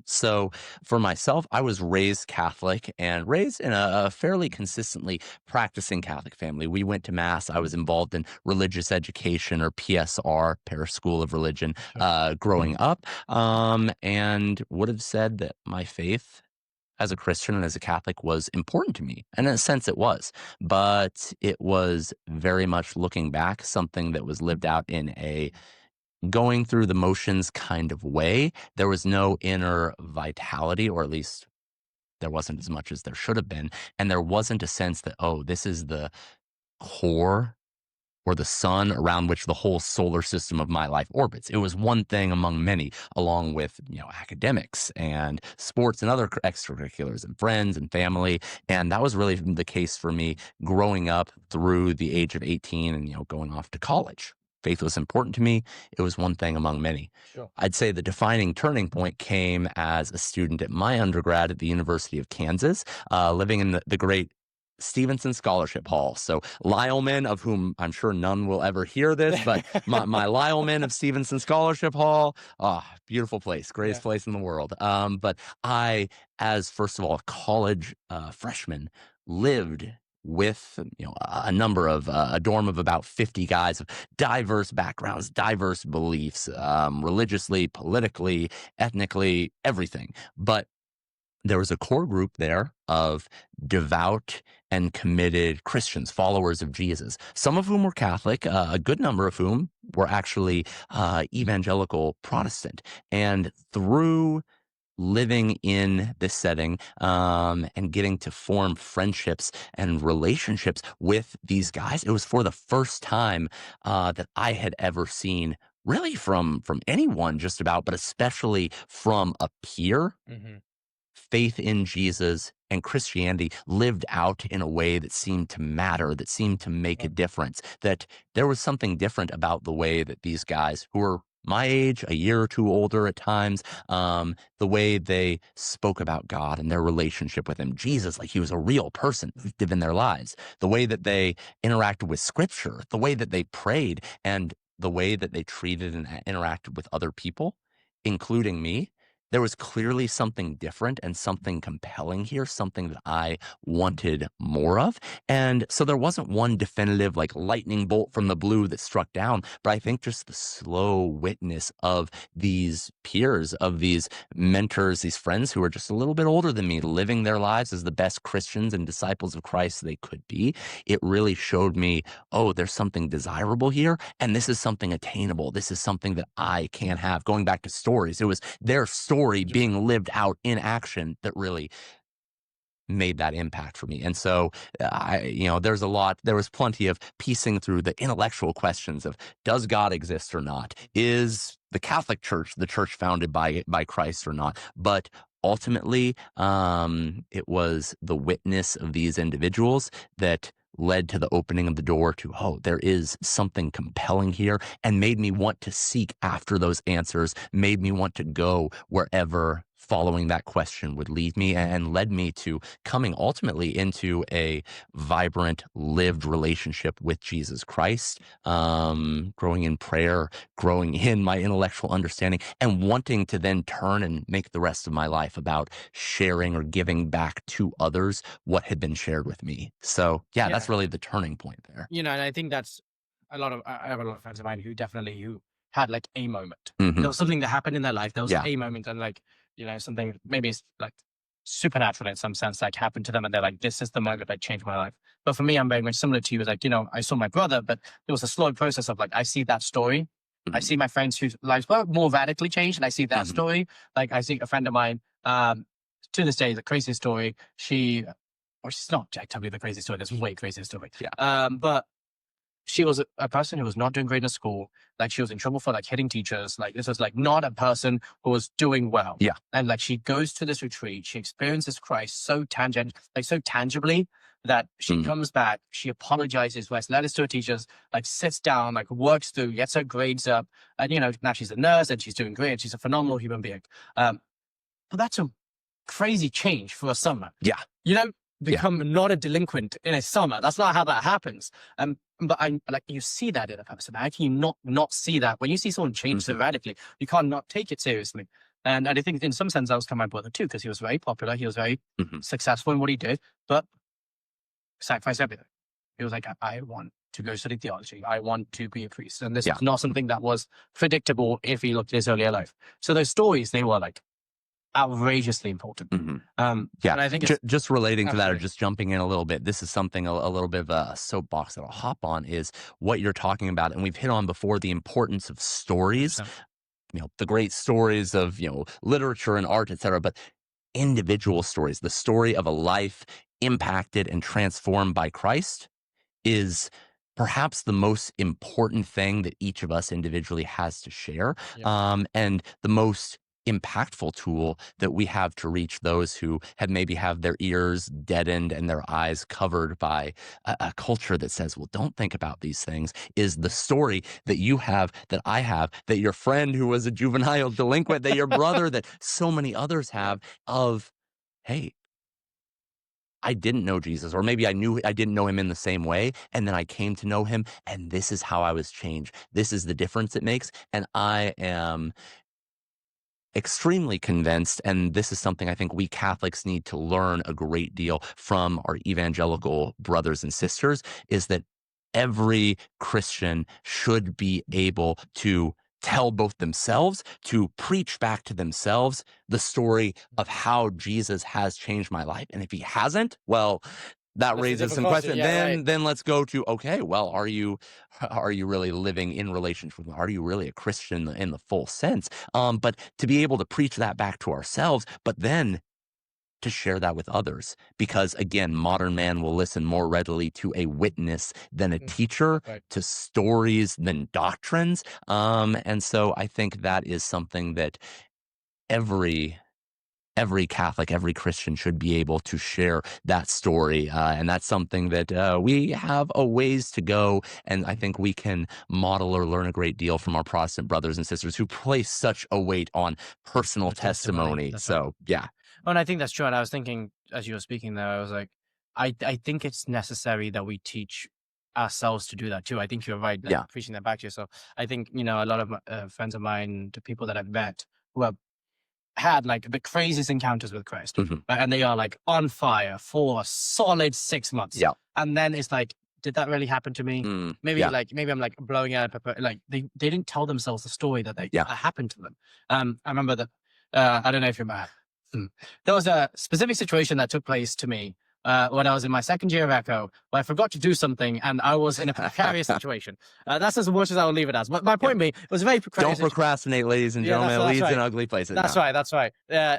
So for myself, I was raised Catholic and raised in a fairly consistently practicing Catholic family. We went to mass. I was involved in religious education, or PSR, Parish School of Religion, growing up, and would have said that my faith as a Christian and as a Catholic was important to me. And in a sense, it was. But it was very much, looking back, something that was lived out in a going through the motions kind of way. There was no inner vitality, or at least there wasn't as much as there should have been. And there wasn't a sense that, oh, this is the core or the sun around which the whole solar system of my life orbits. It was one thing among many, along with, academics and sports and other extracurriculars and friends and family. And that was really the case for me growing up through the age of 18 and, going off to college. Faith was important to me. It was one thing among many. Sure. I'd say the defining turning point came as a student at my undergrad at the University of Kansas, living in the great Stevenson Scholarship Hall. So Lyleman, of whom I'm sure none will ever hear this, but my Lyleman of Stevenson Scholarship Hall, beautiful place, greatest place in the world. But I, as first of all, a college freshman, lived with a number of a dorm of about 50 guys of diverse backgrounds, diverse beliefs, religiously, politically, ethnically, everything. But there was a core group there of devout and committed Christians, followers of Jesus, some of whom were Catholic, a good number of whom were actually evangelical Protestant. And through living in this setting and getting to form friendships and relationships with these guys, it was for the first time that I had ever seen, really from anyone just about, but especially from a peer, faith in Jesus and Christianity lived out in a way that seemed to matter, that seemed to make a difference, that there was something different about the way that these guys who were my age, a year or two older at times, the way they spoke about God and their relationship with him, Jesus, like he was a real person active in their lives, the way that they interacted with scripture, the way that they prayed, and the way that they treated and interacted with other people, including me. There was clearly something different and something compelling here, something that I wanted more of. And so there wasn't one definitive, like lightning bolt from the blue that struck down, but I think just the slow witness of these peers, of these mentors, these friends who are just a little bit older than me, living their lives as the best Christians and disciples of Christ they could be. It really showed me, oh, there's something desirable here, and this is something attainable. This is something that I can have. Going back to stories, it was their story being lived out in action that really made that impact for me. And so there was plenty of piecing through the intellectual questions of, does God exist or not? Is the Catholic Church the church founded by Christ or not? But ultimately, it was the witness of these individuals that led to the opening of the door to, oh, there is something compelling here, and made me want to seek after those answers, made me want to go wherever following that question would lead me, and led me to coming ultimately into a vibrant, lived relationship with Jesus Christ, growing in prayer, growing in my intellectual understanding, and wanting to then turn and make the rest of my life about sharing or giving back to others what had been shared with me. So yeah, that's really the turning point there. And I think that's I have a lot of friends of mine who had like a moment. Mhm. There was something that happened in their life. There was Yeah. a moment, and like, something maybe it's like supernatural in some sense, like happened to them, and they're like, this is the moment that changed my life. But for me, I'm very much similar to you. It's like, I saw my brother, but there was a slow process of like, I see that story. I Mhm. see my friends whose lives were more radically changed, and I see that Mhm. story. Like, I see a friend of mine, to this day, the craziest story. Or she's not objectively the craziest story. There's way crazier story. Yeah. But she was a person who was not doing great in school. Like, she was in trouble for like hitting teachers. Like, this was like not a person who was doing well. Yeah. And like, she goes to this retreat. She experiences Christ so so tangibly, that she Mhm. comes back. She apologizes, writes letters to her teachers, like sits down, like works through, gets her grades up, and now she's a nurse and she's doing great. She's a phenomenal human being. But that's a crazy change for a summer. Yeah. You don't become not a delinquent in a summer. That's not how that happens. But I like, you see that in a person. How can you not see that when you see someone change so Mhm. radically? You can't not take it seriously. And I think in some sense that was kind of my brother too, because he was very popular. He was very Mhm. successful in what he did, but sacrificed everything. He was like, I want to go study theology. I want to be a priest. And this Yeah. was not something that was predictable if he looked at his earlier life. So those stories, they were like outrageously important. Mhm. And Yeah, I think it's just relating to that, or absolutely. just jumping in a little bit, this is something a little bit of a soapbox that I'll hop on, is what you're talking about, and we've hit on before, the importance of stories, 100%. the great stories of, literature and art, et cetera, but individual stories, the story of a life impacted and transformed by Christ is perhaps the most important thing that each of us individually has to share, Yeah. and the most impactful tool that we have to reach those who have their ears deadened and their eyes covered by a culture that says, well, don't think about these things, is the story that you have, that I have, that your friend who was a juvenile delinquent, that your brother, that so many others have, of, hey, I didn't know Jesus, or maybe I didn't know him in the same way, and then I came to know him, and this is how I was changed. This is the difference it makes, and I am extremely convinced, and this is something I think we Catholics need to learn a great deal from our evangelical brothers and sisters, is that every Christian should be able to tell both themselves, to preach back to themselves the story of how Jesus has changed my life. And if he hasn't, well, that That's a raises different some question. questions. Yeah, right. Then let's go to, okay, well, are you really living in relationship with him? Are you really a Christian in the full sense? But to be able to preach that back to ourselves, but then to share that with others, because again, modern man will listen more readily to a witness than a teacher, Right. to stories than doctrines. And so I think that is something that every every Catholic, every Christian should be able to share that story. And that's something that we have a ways to go. And I think we can model or learn a great deal from our Protestant brothers and sisters who place such a weight on personal The testimony. testimony. That's right. So, yeah. Oh, and I think that's true. And I was thinking as you were speaking there, I was like, I think it's necessary that we teach ourselves to do that too. I think you're right, like Yeah. preaching that back to yourself. I think, you know, a lot of friends of mine, the people that I've met who have had like the craziest encounters with Christ, Mhm. right? And they are like on fire for a solid 6 months. Yeah. And then it's like, did that really happen to me? Maybe Yeah. like, maybe I'm like blowing out, like they didn't tell themselves the story that Yeah. happened to them. I remember that, I don't know if you remember, there was a specific situation that took place to me when I was in my second year of Echo, where I forgot to do something and I was in a precarious situation. That's as much as I will leave it as. But my point being, it was a very precarious Don't procrastinate, ladies and Yeah, gentlemen. It that's leads right. in ugly places. That's No. right. That's right. Yeah,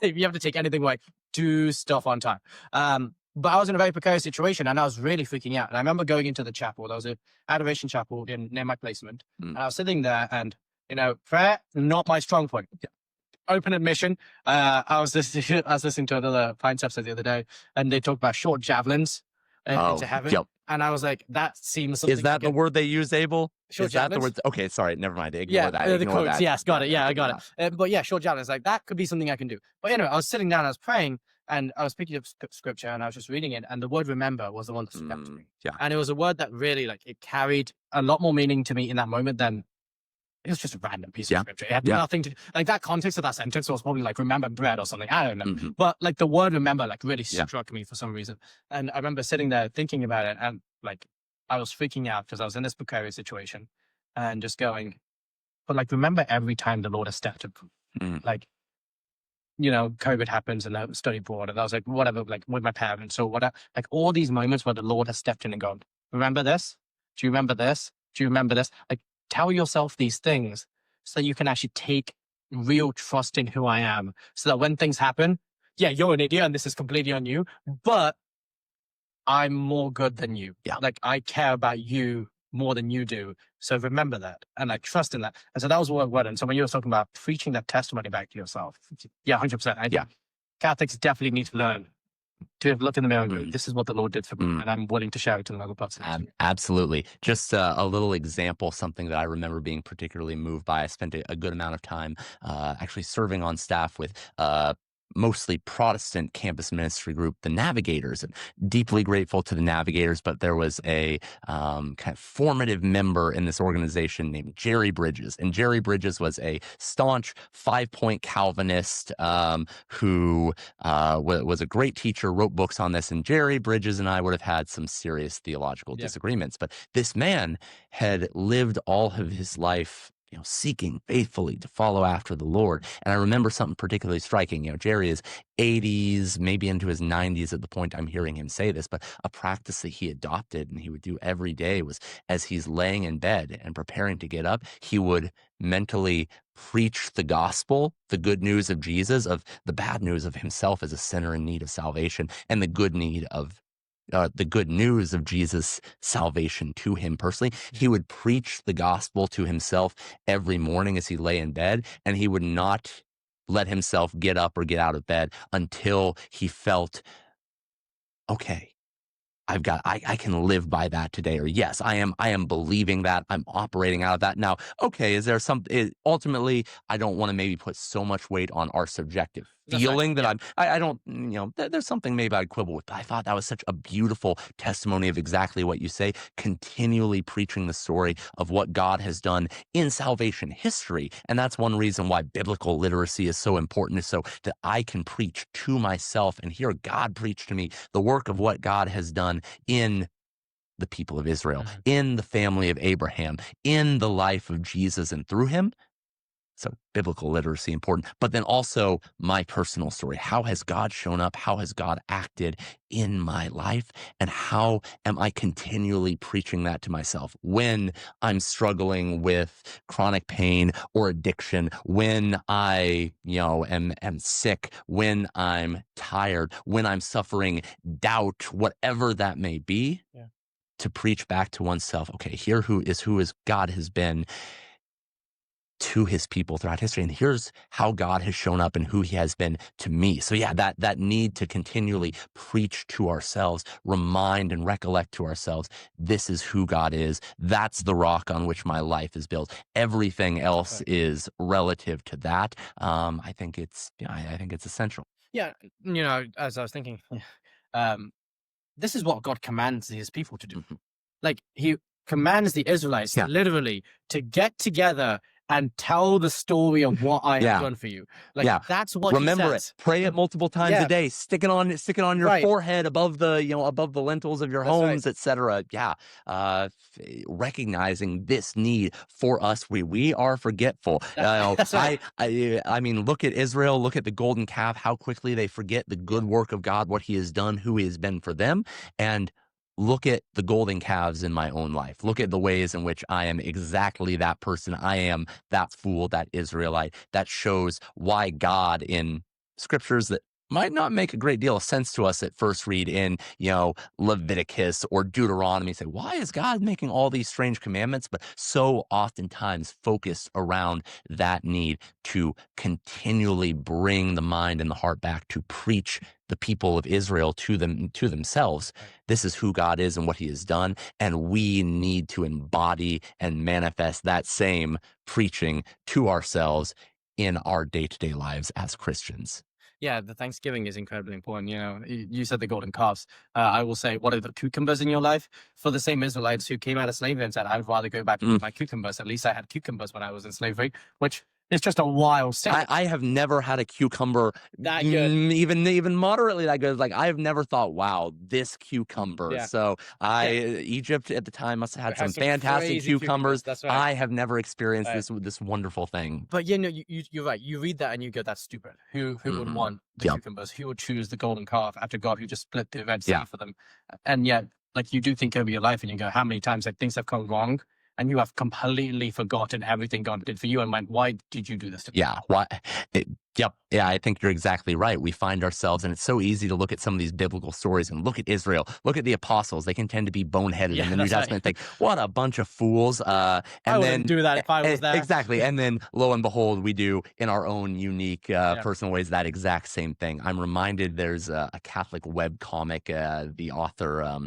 if you have to take anything away, do stuff on time. But I was in a very precarious situation and I was really freaking out. And I remember going into the chapel. There was an adoration chapel near my placement. And I was sitting there and, you know, prayer, not my strong point. Open admission. I was listening to another Pines episode the other day, and they talked about short javelins into heaven. Yep. And I was like, that seems something. Is that the word they use, Abel? Short Is that the javelins? word? Okay, sorry, never mind. Ignore Yeah, that. the Ignore quotes. that. Yes, got it. Yeah, I got Yeah. it. But yeah, short javelins. Like that could be something I can do. But anyway, I was sitting down, I was praying, and I was picking up scripture, and I was just reading it, and the word "remember" was the one that stuck to me. Yeah. And it was a word that really, like, it carried a lot more meaning to me in that moment than it was just a random piece of scripture. It had nothing to like that context of that sentence was probably like remember bread or something. I don't know. But like the word remember like really struck me for some reason. And I remember sitting there thinking about it and like I was freaking out because I was in this precarious situation and just going, but like remember every time the Lord has stepped in. Like, you know, COVID happens and I study abroad and I was like, whatever, like with my parents or whatever, like all these moments where the Lord has stepped in and gone, remember this? Do you remember this? Do you remember this? Like, tell yourself these things so that you can actually take real trust in who I am. So that when things happen, yeah, you're an idiot and this is completely on you, but I'm more good than you. Yeah. Like I care about you more than you do. So remember that and like trust in that. And so that was what I word. And so when you were talking about preaching that testimony back to yourself, yeah, 100%. I think Catholics definitely need to learn to look in the mirror and go, this is what the Lord did for me, and I'm willing to share it to another person. Absolutely. Just a little example, something that I remember being particularly moved by. I spent a good amount of time actually serving on staff with mostly Protestant campus ministry group, the Navigators, and deeply grateful to the Navigators. But there was a kind of formative member in this organization named Jerry Bridges. And Jerry Bridges was a staunch 5-point Calvinist who was a great teacher, wrote books on this. And Jerry Bridges and I would have had some serious theological disagreements. But this man had lived all of his life seeking faithfully to follow after the Lord. And I remember something particularly striking. Jerry is 80s, maybe into his 90s at the point I'm hearing him say this, but a practice that he adopted and he would do every day was as he's laying in bed and preparing to get up, he would mentally preach the gospel, the good news of Jesus, of the bad news of himself as a sinner in need of salvation, and the good news of Jesus' salvation to him personally. He would preach the gospel to himself every morning as he lay in bed, and he would not let himself get up or get out of bed until he felt, okay, I can live by that today, or yes, I am believing that, I'm operating out of that. Now, okay, is there ultimately, I don't want to maybe put so much weight on our subjective feeling that I don't, there's something maybe I'd quibble with, but I thought that was such a beautiful testimony of exactly what you say, continually preaching the story of what God has done in salvation history. And that's one reason why biblical literacy is so important, is so that I can preach to myself and hear God preach to me the work of what God has done in the people of Israel, in the family of Abraham, in the life of Jesus and through him. So biblical literacy important, but then also my personal story. How has God shown up? How has God acted in my life? And how am I continually preaching that to myself when I'm struggling with chronic pain or addiction, when I, am sick, when I'm tired, when I'm suffering doubt, whatever that may be, to preach back to oneself, okay, here who is God has been to his people throughout history. And here's how God has shown up and who he has been to me. So yeah, that need to continually preach to ourselves, remind and recollect to ourselves, this is who God is. That's the rock on which my life is built. Everything else is relative to that. I think it's essential. Yeah, as I was thinking, um, this is what God commands his people to do. Mhm. Like he commands the Israelites Yeah. literally to get together and tell the story of what I have Yeah. done for you. Like Yeah. that's what Remember he it. says. Pray it multiple times Yeah. a day. Stick it on your Right. forehead above the lintels of your That's right. homes, etc. Yeah. Recognizing this need for us, we are forgetful. That's right. I mean, look at Israel. Look at the golden calf. How quickly they forget the good work of God, what He has done, who He has been for them, and look at the golden calves in my own life. Look at the ways in which I am exactly that person. I am that fool, that Israelite. That shows why God in scriptures that might not make a great deal of sense to us at first read in, Leviticus or Deuteronomy. Say, why is God making all these strange commandments? But so oftentimes focused around that need to continually bring the mind and the heart back to preach the people of Israel to themselves. Right. This is who God is and what he has done. And we need to embody and manifest that same preaching to ourselves in our day-to-day lives as Christians. Yeah, the Thanksgiving is incredibly important. You said the golden calves. I will say, what are the cucumbers in your life? For the same Israelites who came out of slavery and said, I'd rather go back to my cucumbers. At least I had cucumbers when I was in slavery, which is just a wild thing. I have never had a cucumber That good. even moderately that good. Like, I have never thought, wow, this cucumber. Yeah. So Egypt at the time must have had It has some some fantastic crazy cucumbers. That's right. I have never experienced Right. this wonderful thing. But you're right. You read that and you go, that's stupid. Who would want the Yep. cucumbers? Who would choose the golden calf after God who just split the Red Sea Yeah. for them? And yet, like, you do think over your life and you go, how many times like things have gone wrong and you have completely forgotten everything God did for you and went, why did you do this to me? Yeah. Yep. Yeah, I think you're exactly right. We find ourselves, and it's so easy to look at some of these biblical stories and look at Israel, look at the apostles. They can tend to be boneheaded in the New Testament. Think, what a bunch of fools. I wouldn't do that if I was there. Exactly. And then lo and behold, we do in our own unique personal ways that exact same thing. I'm reminded there's a Catholic web comic. The author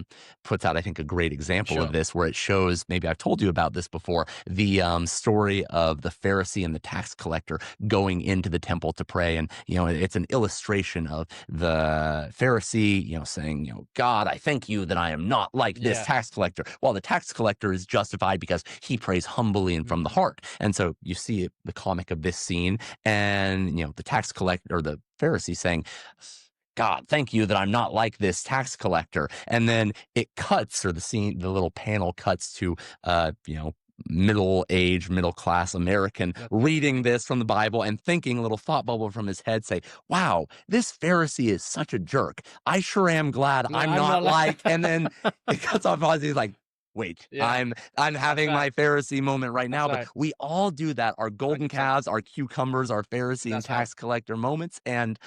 puts out, I think, a great example of this where it shows, maybe I've told you about this before, the story of the Pharisee and the tax collector going into the temple to pray. And, it's an illustration of the Pharisee, saying, God, I thank you that I am not like this tax collector. While the tax collector is justified because he prays humbly and from the heart. And so you see the comic of this scene and, the tax collector or the Pharisee saying, God, thank you that I'm not like this tax collector. And then it cuts, or the little panel cuts to, middle-aged, middle-class American reading this from the Bible and thinking, a little thought bubble from his head, say, wow, this Pharisee is such a jerk. I sure am glad I'm not like, and then it cuts off. He's like, wait, I'm having my Pharisee moment right now. But we all do that. Our golden calves, our cucumbers, our Pharisee and tax collector moments. And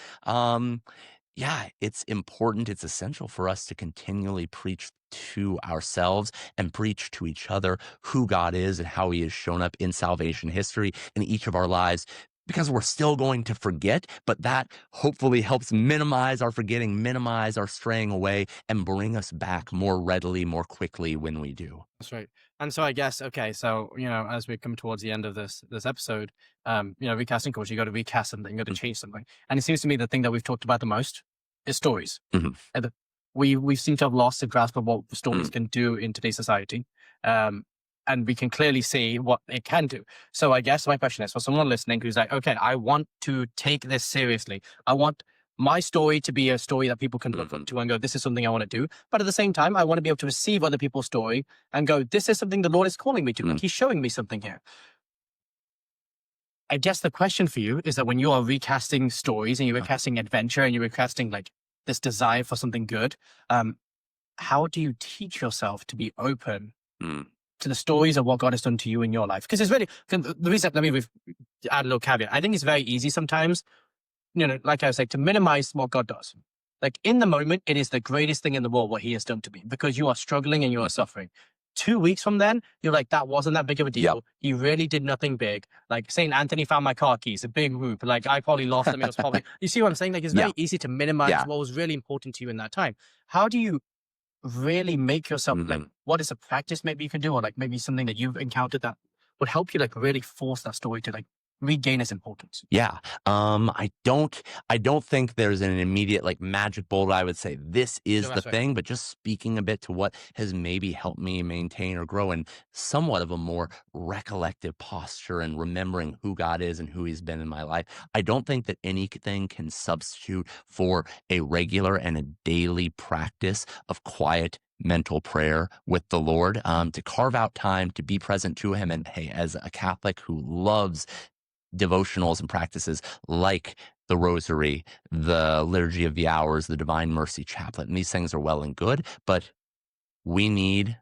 it's important. It's essential for us to continually preach to ourselves and preach to each other who God is and how he has shown up in salvation history in each of our lives, because we're still going to forget, but that hopefully helps minimize our forgetting, minimize our straying away, and bring us back more readily, more quickly when we do. That's right. And so I guess, okay, so, as we come towards the end of this episode, recasting culture, you got to recast something, you got to change something. And it seems to me the thing that we've talked about the most is stories. And we seem to have lost the grasp of what stories can do in today's society. And we can clearly see what it can do. So I guess my question is for someone listening who's like, okay, I want to take this seriously. I want my story to be a story that people can look up to and go, this is something I want to do. But at the same time, I want to be able to receive other people's story and go, this is something the Lord is calling me to. Like he's showing me something here. I guess the question for you is that when you are recasting stories and you're recasting adventure and you're recasting like this desire for something good, how do you teach yourself to be open to the stories of what God has done to you in your life? Because it's really, the reason, we've add a little caveat. I think it's very easy sometimes, like I was saying, to minimize what God does. Like in the moment, it is the greatest thing in the world what he has done to me because you are struggling and you are suffering. 2 weeks from then, you're like, that wasn't that big of a deal. Yep. You really did nothing big. Like St. Anthony found my car keys, a big whoop. Like I probably lost them. It was probably, you see what I'm saying? Like it's Yeah. very easy to minimize Yeah. what was really important to you in that time. How do you really make yourself like, what is a practice maybe you can do, or like maybe something that you've encountered that would help you like really force that story to like regain its importance? Yeah. I don't think there's an immediate like magic bullet. I would say this is No, the that's right. thing, but just speaking a bit to what has maybe helped me maintain or grow in somewhat of a more recollective posture and remembering who God is and who he's been in my life. I don't think that anything can substitute for a regular and a daily practice of quiet mental prayer with the Lord, to carve out time to be present to him. And hey, as a Catholic who loves devotionals and practices like the Rosary, the Liturgy of the Hours, the Divine Mercy Chaplet, and these things are well and good, but we need,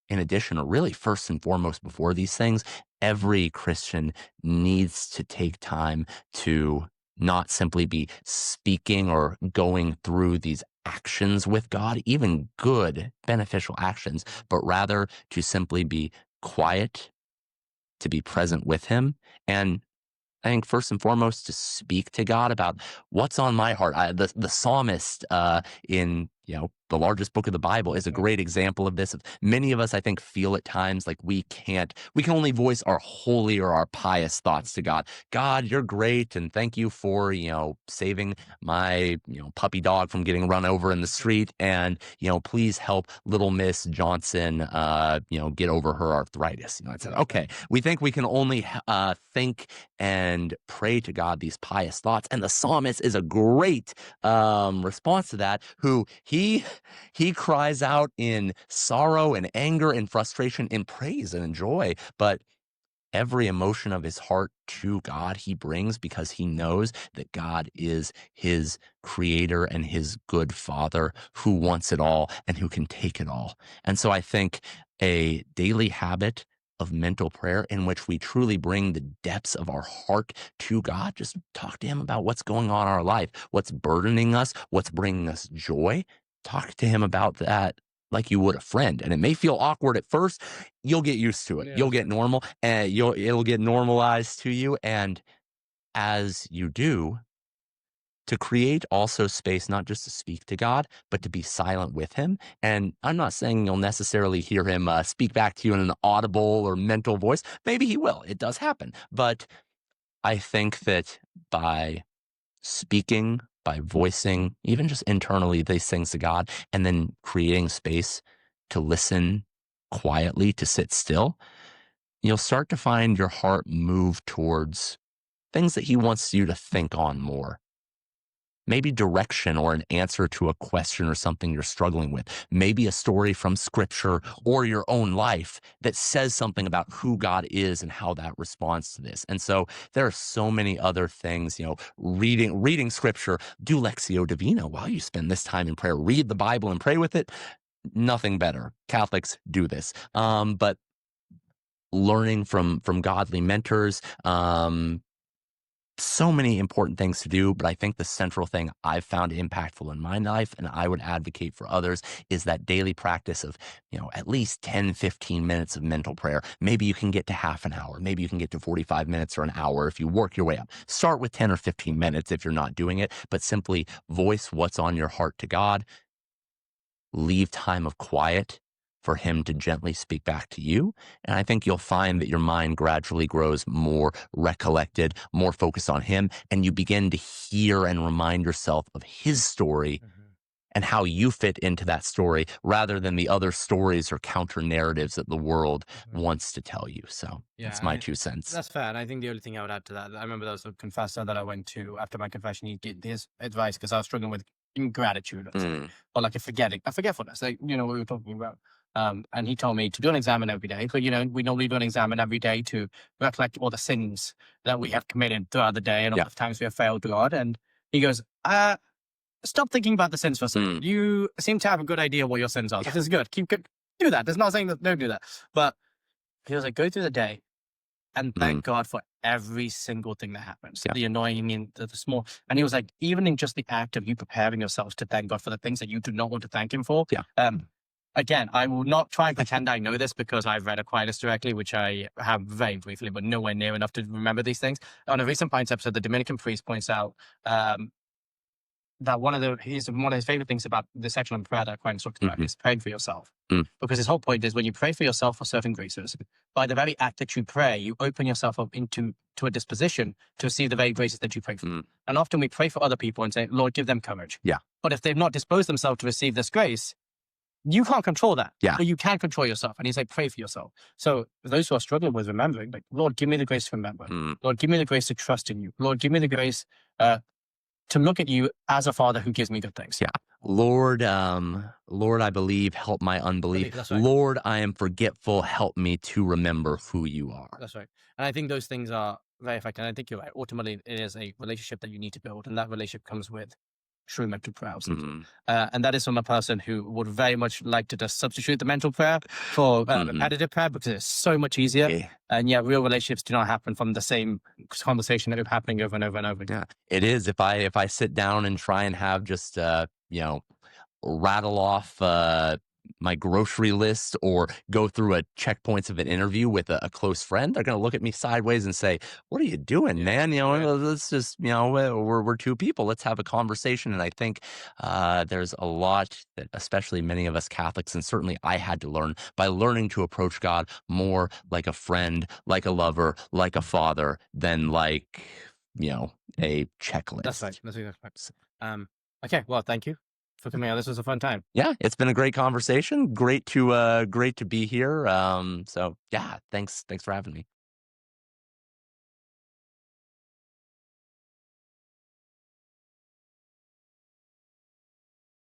in addition, or really first and foremost before these things, every Christian needs to take time to not simply be speaking or going through these actions with God, even good, beneficial actions, but rather to simply be quiet, to be present with him, and I think first and foremost to speak to God about what's on my heart. The psalmist in the largest book of the Bible is a great example of this. Many of us, I think, feel at times like we can only voice our holy or our pious thoughts to God. God, you're great, and thank you for saving my puppy dog from getting run over in the street, and please help little Miss Johnson get over her arthritis. I said, okay, we think we can only think and pray to God these pious thoughts, and the psalmist is a great response to that. Who he cries out in sorrow and anger and frustration, in praise and in joy, but every emotion of his heart to God he brings, because he knows that God is his creator and his good father who wants it all and who can take it all. And so I think a daily habit of mental prayer in which we truly bring the depths of our heart to God, just talk to him about what's going on in our life, what's burdening us, what's bringing us joy. Talk to him about that like you would a friend. And it may feel awkward at first. You'll get used to it. Yeah, You'll that's get normal, and it'll get normalized to you. And as you do, to create also space, not just to speak to God, but to be silent with him. And I'm not saying you'll necessarily hear him speak back to you in an audible or mental voice. Maybe he will. It does happen. But I think that by speaking, by voicing, even just internally these things to God, and then creating space to listen quietly, to sit still, you'll start to find your heart move towards things that he wants you to think on more. Maybe direction or an answer to a question or something you're struggling with. Maybe a story from scripture or your own life that says something about who God is and how that responds to this. And so there are so many other things, reading scripture, do Lectio Divina while you spend this time in prayer. Read the Bible and pray with it. Nothing better. Catholics do this. But learning from godly mentors, so many important things to do, but I think the central thing I've found impactful in my life, and I would advocate for others, is that daily practice of, at least 10, 15 minutes of mental prayer. Maybe you can get to half an hour. Maybe you can get to 45 minutes or an hour if you work your way up. Start with 10 or 15 minutes if you're not doing it, but simply voice what's on your heart to God. Leave time of quiet for him to gently speak back to you. And I think you'll find that your mind gradually grows more recollected, more focused on him, and you begin to hear and remind yourself of his story and how you fit into that story, rather than the other stories or counter narratives that the world wants to tell you. So that's my 2 cents. That's fair. And I think the only thing I would add to that, I remember there was a confessor that I went to after my confession. He gave his advice because I was struggling with ingratitude, let's say, or like a forgetfulness, like, what we were talking about. And he told me to do an examen every day. But, we normally do an examen every day to recollect all the sins that we have committed throughout the day and all the times we have failed God. And he goes, stop thinking about the sins for a second. You seem to have a good idea what your sins are. This is good. Do that. There's not saying that don't do that. But he was like, go through the day and thank God for every single thing that happens. The annoying and the small. And he was like, even in just the act of you preparing yourselves to thank God for the things that you do not want to thank him for. again, I will not try and pretend I know this because I've read Aquinas directly, which I have very briefly, but nowhere near enough to remember these things. On a recent Pints episode, the Dominican priest points out that one of his favorite things about the section on prayer that Aquinas talks about Mhm. is praying for yourself. Mm. Because his whole point is when you pray for yourself for certain graces, by the very act that you pray, you open yourself up into a disposition to receive the very graces that you pray for. Mm. And often we pray for other people and say, Lord, give them courage. Yeah. But if they've not disposed themselves to receive this grace, you can't control that. Yeah. But you can control yourself. And he's like, pray for yourself. So for those who are struggling with remembering, like, Lord, give me the grace to remember. Mm. Lord, give me the grace to trust in you. Lord, give me the grace to look at you as a father who gives me good things. Yeah. Lord, Lord, I believe, help my unbelief. That's right. Lord, I am forgetful. Help me to remember who you are. That's right. And I think those things are very effective. And I think you're right. Ultimately, it is a relationship that you need to build. And that relationship comes with true mental prayer. Mhm. And that is from a person who would very much like to just substitute the mental prayer for repetitive prayer because it's so much easier. Yeah. And yeah, real relationships do not happen from the same conversation that is happening over and over and over again. Yeah, it is. If I sit down and try and have just rattle off my grocery list or go through a checkpoints of an interview with a close friend, they're going to look at me sideways and say, "What are you doing, man? Let's just we're two people. Let's have a conversation." And I think there's a lot that, especially many of us Catholics, and certainly I had to learn by learning to approach God more like a friend, like a lover, like a father, than like a checklist. That's right. That's exactly right. Okay. Well, thank you for coming on. This was a fun time. Yeah, it's been a great conversation. Great to be here. So yeah, thanks for having me.